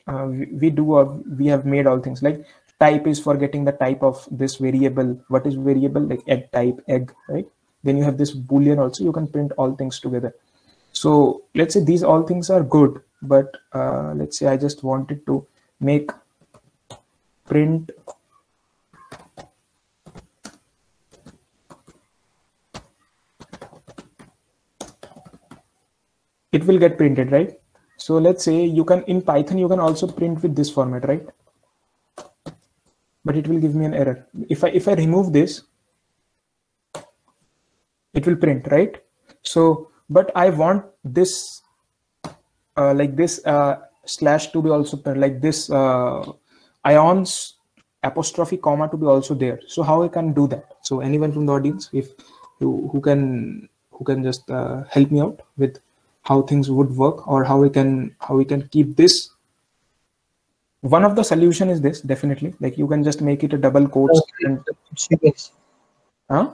we have made all things, like type is for getting the type of this variable. What is variable? Like egg type, egg, right? Then you have this boolean also, you can print all things together. So let's say these all things are good, but let's say I just wanted to make print it will get printed, right? So let's say you can, in Python you can also print with this format, right? But it will give me an error. If I remove this, it will print, right? So but I want this like this slash to be also like this ions apostrophe comma to be also there. So how I can do that? So anyone from the audience, if who can just help me out with how things would work, or how we can keep this. One of the solution is this, definitely, like you can just make it a double quotes. Okay. And huh?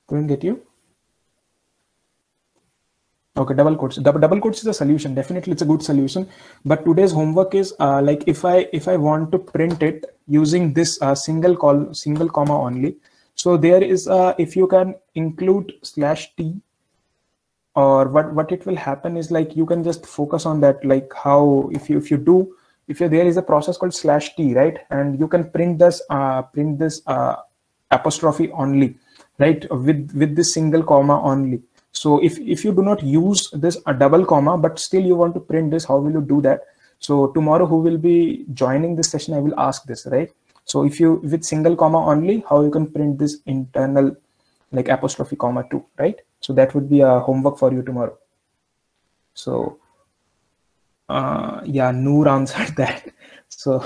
Couldn't get you. Okay, double quotes. Double quotes is a solution. Definitely, it's a good solution. But today's homework is like if I want to print it using this single comma only. So there is if you can include /t, or what it will happen is like you can just focus on that, like how if there is a process called /t, right, and you can print this apostrophe only, right, with this single comma only. So if you do not use this a double comma but still you want to print this, how will you do that? So tomorrow who will be joining this session, I will ask this, right? So if you with single comma only, how you can print this internal like apostrophe comma 2, right? So that would be a homework for you tomorrow. So yeah, Noor answered that. So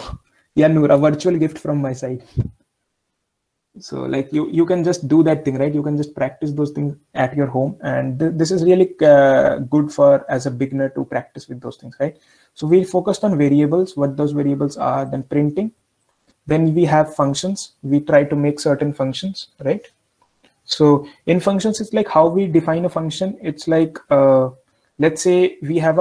yeah, Noor, a virtual gift from my side. So like you can just do that thing, right? You can just practice those things at your home, and this is really good for as a beginner to practice with those things, right? So we focused on variables, what those variables are, then printing. Then we have functions. We try to make certain functions, right? So in functions, it's like how we define a function. It's like let's say we have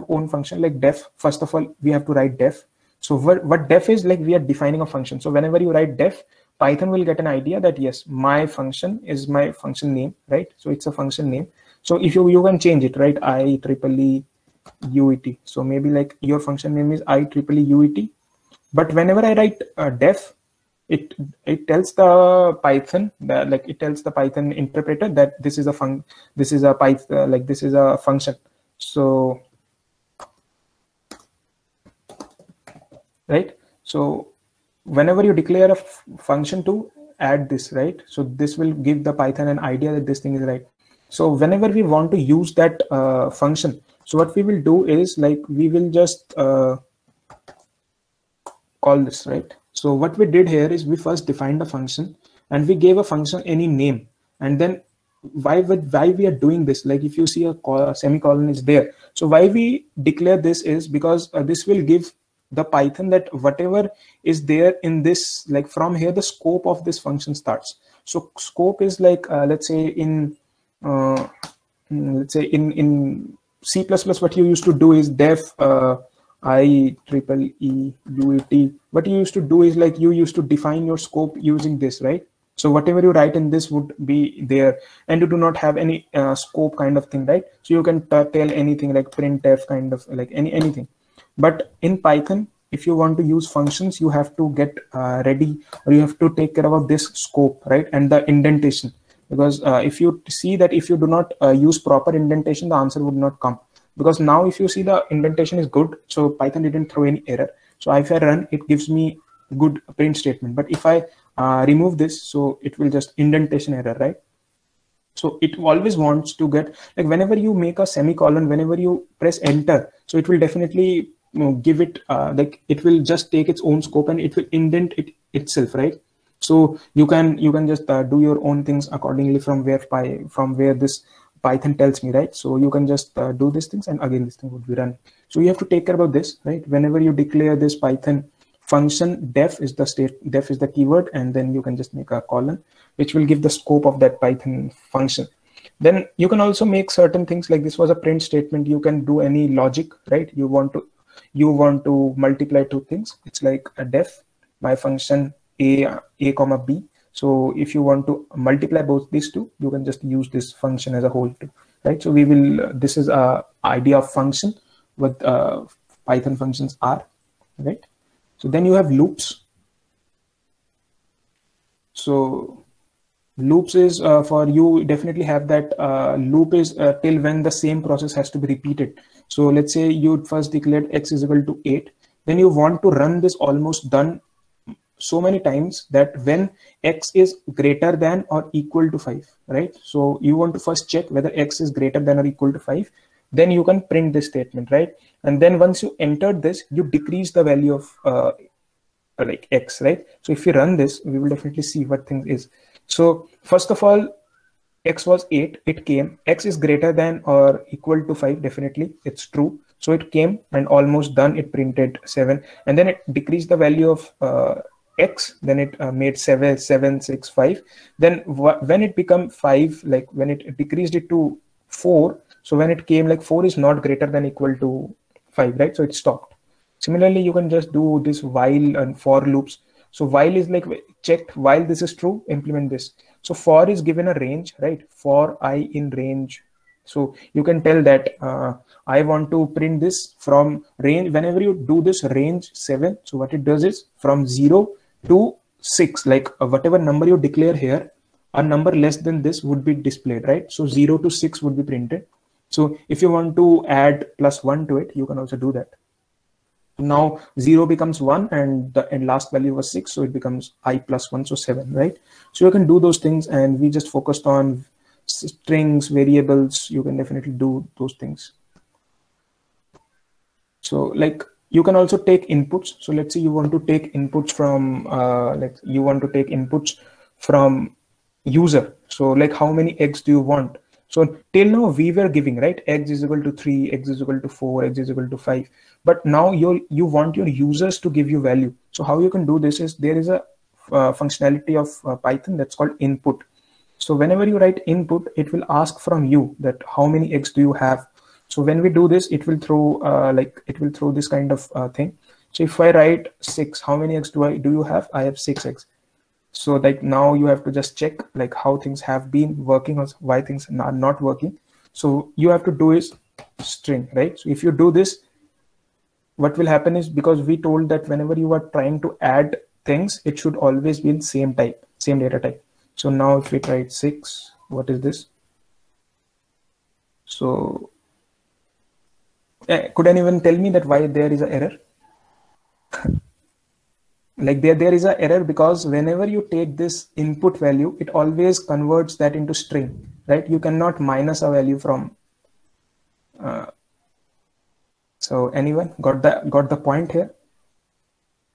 own function like def. First of all, we have to write def. So what def is, like we are defining a function. So whenever you write def, Python will get an idea that yes, my function is my function name, right? So it's a function name. So if you can change it, right? IEEE UET. So maybe like your function name is IEEE UET. But whenever I write def, it tells the Python that, like it tells the Python interpreter that this is a Python like this is a function. So right, so whenever you declare a function to add this, right, so this will give the Python an idea that this thing is right. So whenever we want to use that function, so what we will do is like we will just call this, right? So what we did here is we first defined a function and we gave a function any name, and then why we are doing this, like if you see a semicolon is there, so why we declare this is because this will give the Python that whatever is there in this, like from here the scope of this function starts. So scope is like let's say in C++, what you used to do is def IEEE UET. What you used to do is like you used to define your scope using this, right? So whatever you write in this would be there, and you do not have any scope kind of thing, right? So you can tell anything like printf kind of like anything. But in Python, if you want to use functions, you have to get ready, or you have to take care of this scope, right? And the indentation, because if you see that if you do not use proper indentation, the answer would not come. Because now if you see the indentation is good, so Python didn't throw any error. So if I run, it gives me good print statement. But if I remove this, so it will just indentation error, right? So it always wants to get, like whenever you make a semicolon, whenever you press enter, so it will definitely give it like it will just take its own scope and it will indent it itself, right? So you can just do your own things accordingly from where this Python tells me, right? So you can just do these things, and again this thing would be run. So you have to take care about this, right? Whenever you declare this Python function, def is the keyword, and then you can just make a colon which will give the scope of that Python function. Then you can also make certain things, like this was a print statement. You can do any logic, right? You want to multiply two things. It's like a def by function a comma b. So if you want to multiply both these two, you can just use this function as a whole too, right? So we will this is a idea of function, what Python functions are, right? So then you have loops. So loops is for you definitely have that loop is till when the same process has to be repeated. So let's say you first declared x is equal to 8, then you want to run this almost done so many times that when x is greater than or equal to 5, right? So you want to first check whether x is greater than or equal to 5, then you can print this statement, right? And then once you entered this, you decrease the value of like x, right? So if you run this, we will definitely see what thing is. So first of all, x was 8, it came. X is greater than or equal to 5, definitely it's true. So it came, and almost done, it printed 7, and then it decreased the value of x, then it made 7 6 5. Then when it become 5, like when it decreased it to 4, So when it came like 4 is not greater than equal to 5, right? So it stopped. Similarly, you can just do this while and for loops. So while is like checked, while this is true, implement this. So for is given a range, right? For I in range. So you can tell that I want to print this from range. Whenever you do this range 7, so what it does is from 0 to 6, like whatever number you declare here, a number less than this would be displayed, right? So 0 to 6 would be printed. So if you want to add +1 to it, you can also do that. Now 0 becomes 1 and the last value was 6, so it becomes I plus 1, so 7, right? So you can do those things, and we just focused on strings, variables. You can definitely do those things. So like you can also take inputs. So let's say you want to take inputs from user. So like how many eggs do you want? So till now we were giving, right, eggs is equal to 3, eggs is equal to 4, eggs is equal to 5. But now you want your users to give you value. So how you can do this is there is a functionality of Python that's called input. So whenever you write input, it will ask from you that how many eggs do you have. So when we do this, it will throw this kind of thing. So if I write 6, how many eggs do you have? I have 6 eggs. So like now you have to just check like how things have been working or why things are not working. So you have to do is string, right? So if you do this, what will happen is, because we told that whenever you are trying to add things, it should always be in same type, same data type. So now if we try 6, what is this? So could anyone tell me that why there is an error? Like there is an error because whenever you take this input value, it always converts that into string, right? You cannot minus a value from. So anyone got the point here?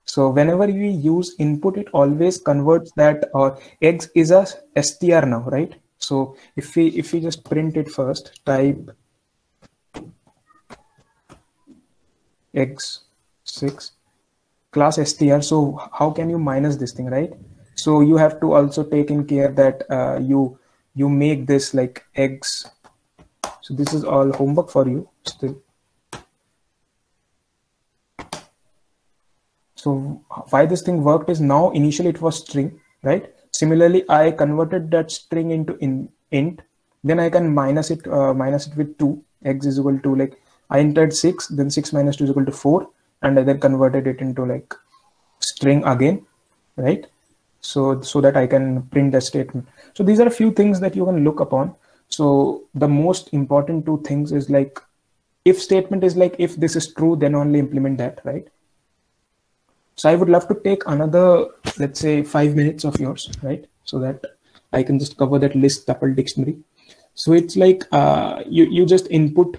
So whenever we use input, it always converts that, or eggs is a str now, right? So if we just print it first, type eggs 6 class str. So how can you minus this thing, right? So you have to also take in care that you make this like eggs. So this is all homework for you still. So why this thing worked is, now initially it was string, right? Similarly, I converted that string into int. Then I can minus it with 2. Eggs is equal to, like, I entered 6, then 6 minus 2 is equal to 4, and I then converted it into like string again, right? So that I can print the statement. So these are a few things that you can look upon. So the most important 2 things is like, if statement is like, if this is true, then only implement that, right? So I would love to take another, let's say 5 minutes of yours, right? So that I can just cover that list tuple dictionary. So it's like you just input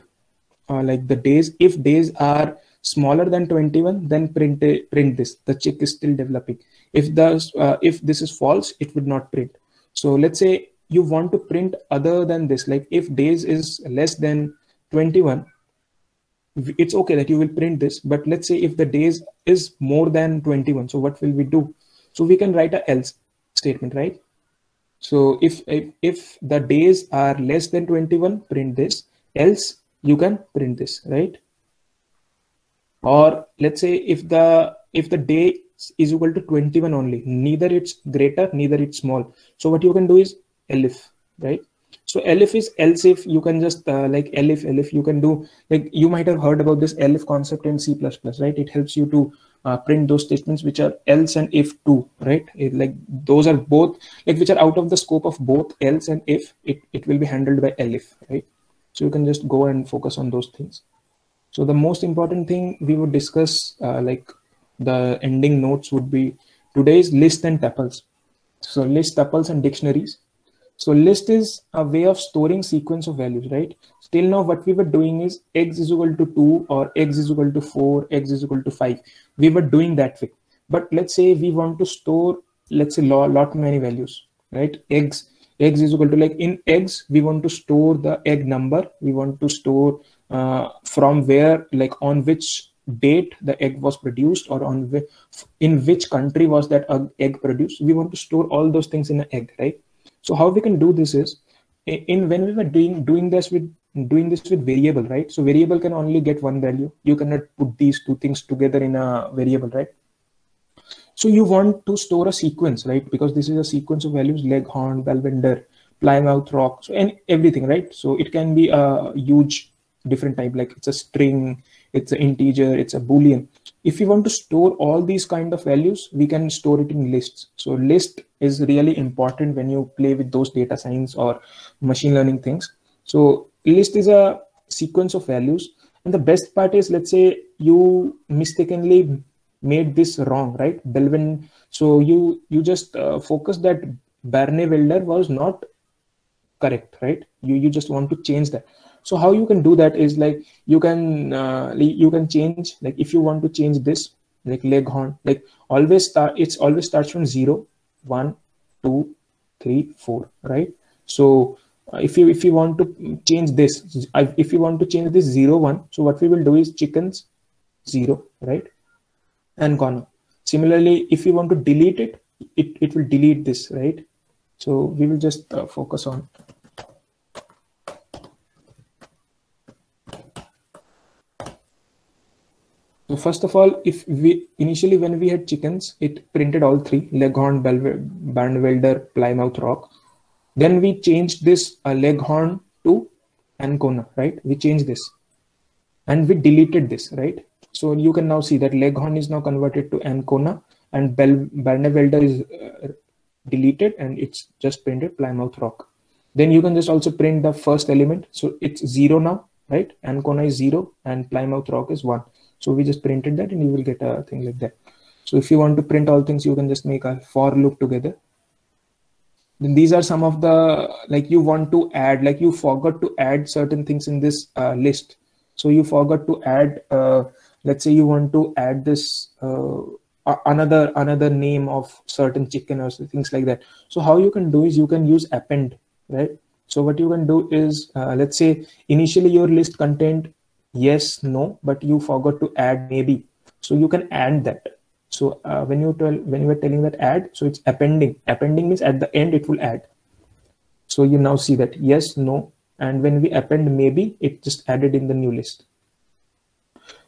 like the days. If days are smaller than 21, then print this. The check is still developing. If this is false, it would not print. So let's say you want to print other than this, like if days is less than 21, it's okay that you will print this. But let's say if the days is more than 21, so what will we do? So we can write a else statement, right? So if the days are less than 21, print this, else you can print this, right? Or let's say if the day is equal to 21 only, neither it's greater, neither it's small. So what you can do is elif, right? So elif is else if. You can just like elif you can do, like, you might have heard about this elif concept in C++, right? It helps you to print those statements which are else and if too, right? Like those are both, like, which are out of the scope of both else and if. It will be handled by elif, right? So you can just go and focus on those things. So the most important thing we would discuss, like the ending notes, would be today's list and tuples. So list, tuples, and dictionaries. So list is a way of storing sequence of values, right? Till now, what we were doing is eggs is equal to 2, or eggs is equal to 4, eggs is equal to 5. We were doing that way. But let's say we want to store, let's say, lot many values, right? Eggs is equal to, like, in eggs, we want to store the egg number. We want to store from where, like, on which date the egg was produced, or in which country was that egg produced. We want to store all those things in an egg, right? So how we can do this is, in when we were doing this with variable, right? So variable can only get one value. You cannot put these two things together in a variable, right? So you want to store a sequence, right? Because this is a sequence of values: Leghorn, Belvender, Plymouth Rock, so, and everything, right? So it can be a huge different type, like it's a string, it's an integer, it's a Boolean. If we want to store all these kind of values, we can store it in lists. So list is really important when you play with those data science or machine learning things. So list is a sequence of values. And the best part is, let's say you mistakenly made this wrong, right? Belvin. So you just focus that Barneveld was not correct, right? You just want to change that. So how you can do that is like you can change, like if you want to change this, like Leghorn, like it's always starts from 0, 1, 2, 3, 4, right? So if you want to change this, if you want to change this 0, 1, so what we will do is chickens 0, right? And Ancona. Similarly, if you want to delete it, it will delete this, right? So we will just focus on. So first of all, if we initially when we had chickens, it printed all three: Leghorn, Barneveld, Plymouth Rock. Then we changed this Leghorn to Ancona, right? We changed this and we deleted this, right? So you can now see that Leghorn is now converted to Ancona and Barneveld is deleted and it's just printed Plymouth Rock. Then you can just also print the first element. So it's 0 now, right? Ancona is 0 and Plymouth Rock is 1. So we just printed that and you will get a thing like that. So if you want to print all things, you can just make a for loop together. Then these are some of the, like you want to add, like you forgot to add certain things in this list. So you forgot to add, let's say you want to add this another name of certain chicken or things like that. So how you can do is you can use append, right? So what you can do is, let's say initially your list contained yes, no, but you forgot to add maybe. So you can add that. So when you were telling that add, so it's appending. Appending means at the end it will add. So you now see that yes, no, and when we append maybe, it just added in the new list.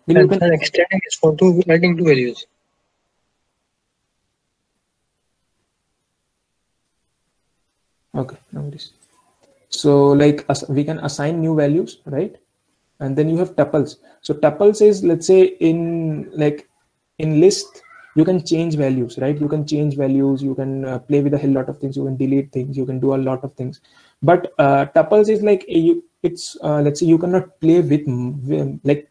Then you can extending is for adding two values. Okay, no worries. So like we can assign new values, right? And then you have tuples. So tuples is, let's say in list, you can change values, right? You can change values, you can play with a hell lot of things, you can delete things, you can do a lot of things. But tuples is like let's say you cannot play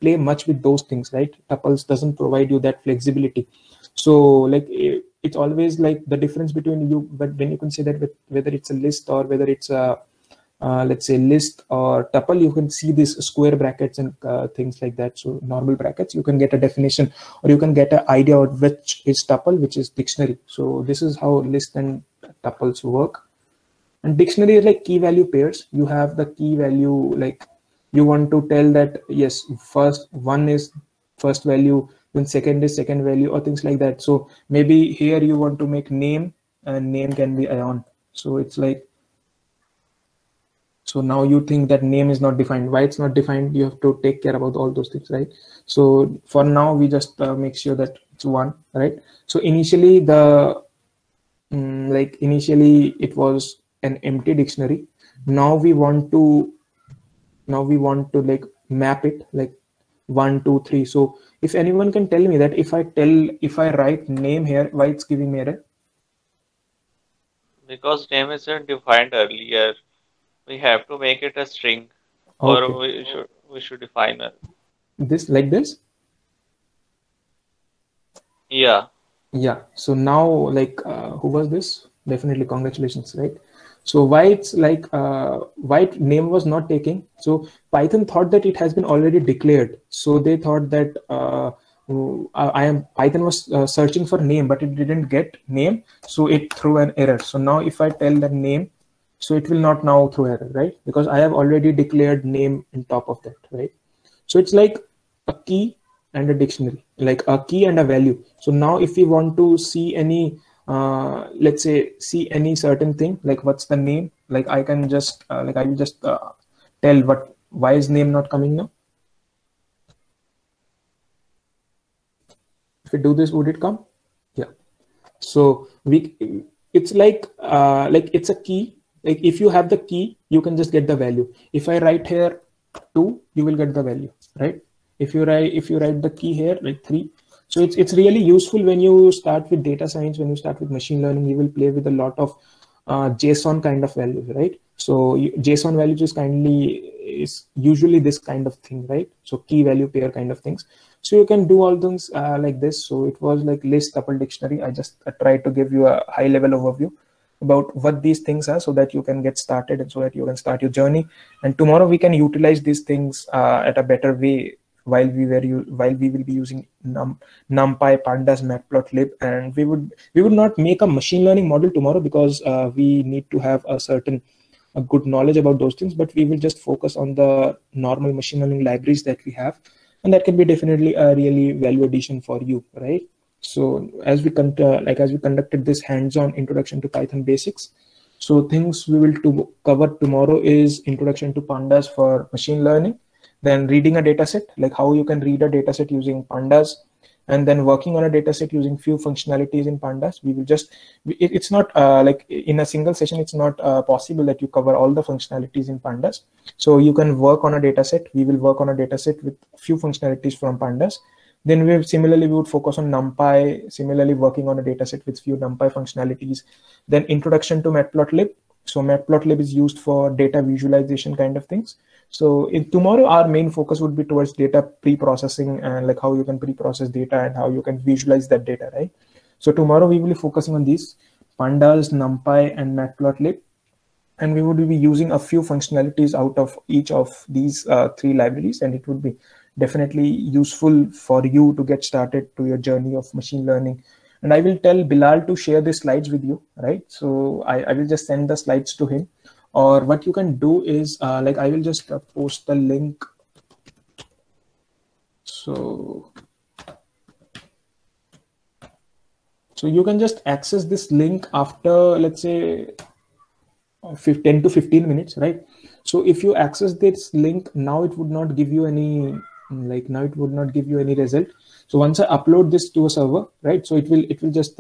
play much with those things, right? Tuples doesn't provide you that flexibility. So like it's always like the difference between you, but when you can say that whether it's a list or whether it's a let's say list or tuple, you can see these square brackets and things like that. So normal brackets, you can get a definition or you can get an idea of which is tuple, which is dictionary. So this is how list and tuples work. And dictionary is like key value pairs. You have the key value, like you want to tell that yes, first one is first value, then second is second value, or things like that. So maybe here you want to make name, and name can be ion. So it's like, so now you think that name is not defined. Why it's not defined? You have to take care about all those things, right? So for now, we just make sure that it's one, right? So initially initially it was an empty dictionary. Now we want to like map it like 1, 2, 3. So if anyone can tell me that if I write name here, why it's giving me error? Because name isn't defined earlier. We have to make it a string, Okay. or we should define it. This like this? Yeah. Yeah. So now like who was this? Definitely congratulations, right? So why it's like why name was not taking? So Python thought that it has been already declared. So they thought that Python was searching for name, but it didn't get name. So it threw an error. So now if I tell that name, so it will not now throw error, right? Because I have already declared name on top of that, right? So it's like a key and a dictionary, like a key and a value. So now if we want to see any let's say see any certain thing, like what's the name, like I can just like I will just tell why is name not coming now. If we do this, would it come? Yeah. So it's like it's a key. Like if you have the key, you can just get the value. If I write here 2, you will get the value, right? If you write the key here like 3. So it's really useful when you start with data science, when you start with machine learning. You will play with a lot of JSON kind of values, right? So JSON values is usually this kind of thing, right? So key value pair kind of things. So you can do all things like this. So it was like list tuple dictionary. I just tried to give you a high level overview about what these things are so that you can get started and so that you can start your journey. And tomorrow we can utilize these things at a better way while we will be using NumPy, Pandas, Matplotlib, and we would not make a machine learning model tomorrow because we need to have a good knowledge about those things, but we will just focus on the normal machine learning libraries that we have, and that can be definitely a really value addition for you, right? So as we conducted this hands-on introduction to Python basics, so things we will cover tomorrow is introduction to Pandas for machine learning, then reading a dataset, like how you can read a dataset using Pandas, and then working on a dataset using few functionalities in Pandas. We will just, it's not like in a single session, it's not possible that you cover all the functionalities in Pandas. So you can work on a dataset. We will work on a dataset with few functionalities from Pandas. Then we would focus on NumPy, similarly working on a dataset with few NumPy functionalities. Then introduction to Matplotlib. So Matplotlib is used for data visualization kind of things. So tomorrow, our main focus would be towards data pre-processing and like how you can pre-process data and how you can visualize that data, right? So tomorrow we will be focusing on these Pandas, NumPy, and Matplotlib. And we would be using a few functionalities out of each of these 3 libraries, and it would be definitely useful for you to get started to your journey of machine learning. And I will tell Bilal to share the slides with you, right? So I will just send the slides to him. Or what you can do is like I will just post the link. So you can just access this link after, let's say, 10 to 15 minutes, right? So if you access this link now, it would not give you any result. So once I upload this to a server, right? So it will just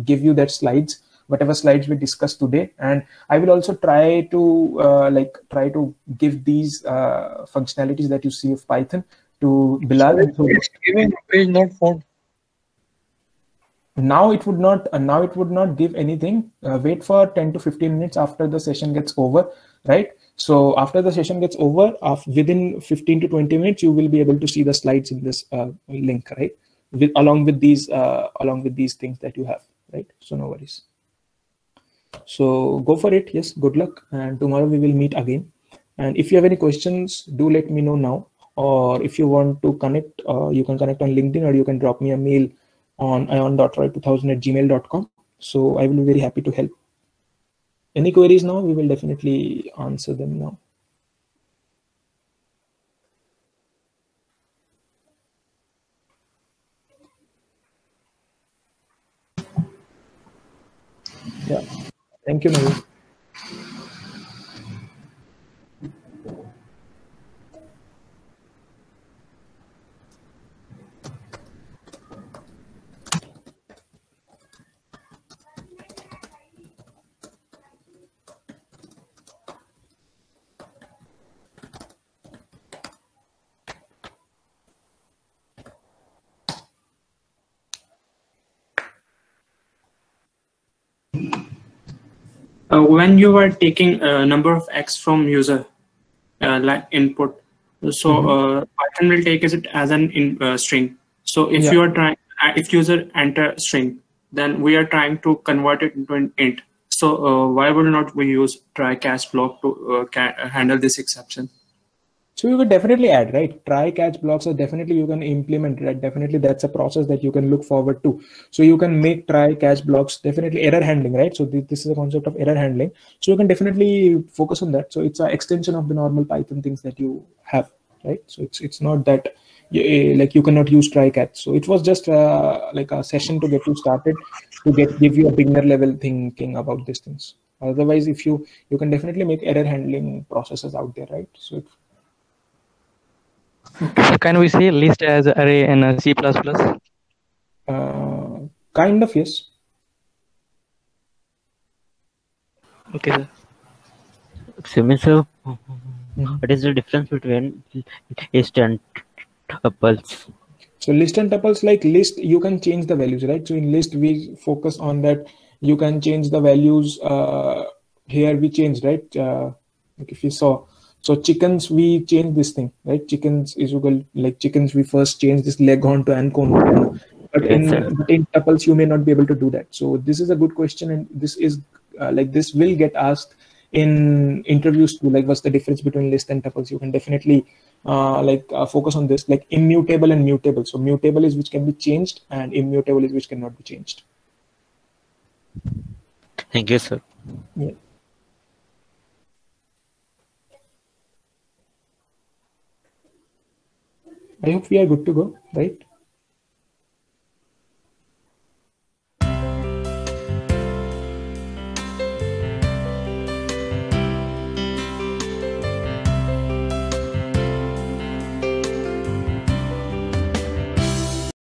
give you that slides, whatever slides we discussed today. And I will also try to give these functionalities that you see of Python to Bilal. It's giving page not found. Now it would not give anything. Wait for 10 to 15 minutes after the session gets over, right? So after the session gets over, within 15 to 20 minutes, you will be able to see the slides in this link, right? Along with these things that you have, right? So no worries. So go for it. Yes, good luck. And tomorrow we will meet again. And if you have any questions, do let me know now. Or if you want to connect, you can connect on LinkedIn, or you can drop me a mail on ion.roy2000@gmail.com. So I will be very happy to help. Any queries now? We will definitely answer them now. Yeah. Thank you, Naveen. When you are taking a number of X from user like input, so Python will take it as an string. So if you are trying, if user enter string, then we are trying to convert it into an int. So why would not we use try catch block to handle this exception? So you could definitely add, right? Try catch blocks are definitely you can implement, right? Definitely that's a process that you can look forward to. So you can make try catch blocks, definitely error handling, right? So this is a concept of error handling. So you can definitely focus on that. So it's an extension of the normal Python things that you have, right? So it's not that like you cannot use try catch. So it was just like a session to get you started, to give you a beginner level thinking about these things. Otherwise, if you can definitely make error handling processes out there, right? So So can we say list as array in C++? Kind of, yes. Okay, sir. So, what is the difference between list and tuples? So list and tuples, like list, you can change the values, right? So in list, we focus on that you can change the values. Here we change, right? Like if you saw, so chickens, we change this thing, right? Chickens is equal, like chickens, we first change this leghorn to ancon. But Yes, sir. in tuples, you may not be able to do that. So this is a good question, and this is like this will get asked in interviews too. Like, what's the difference between list and tuples? You can definitely focus on this, like immutable and mutable. So mutable is which can be changed, and immutable is which cannot be changed. Thank you, sir. Yeah. I hope we are good to go, right?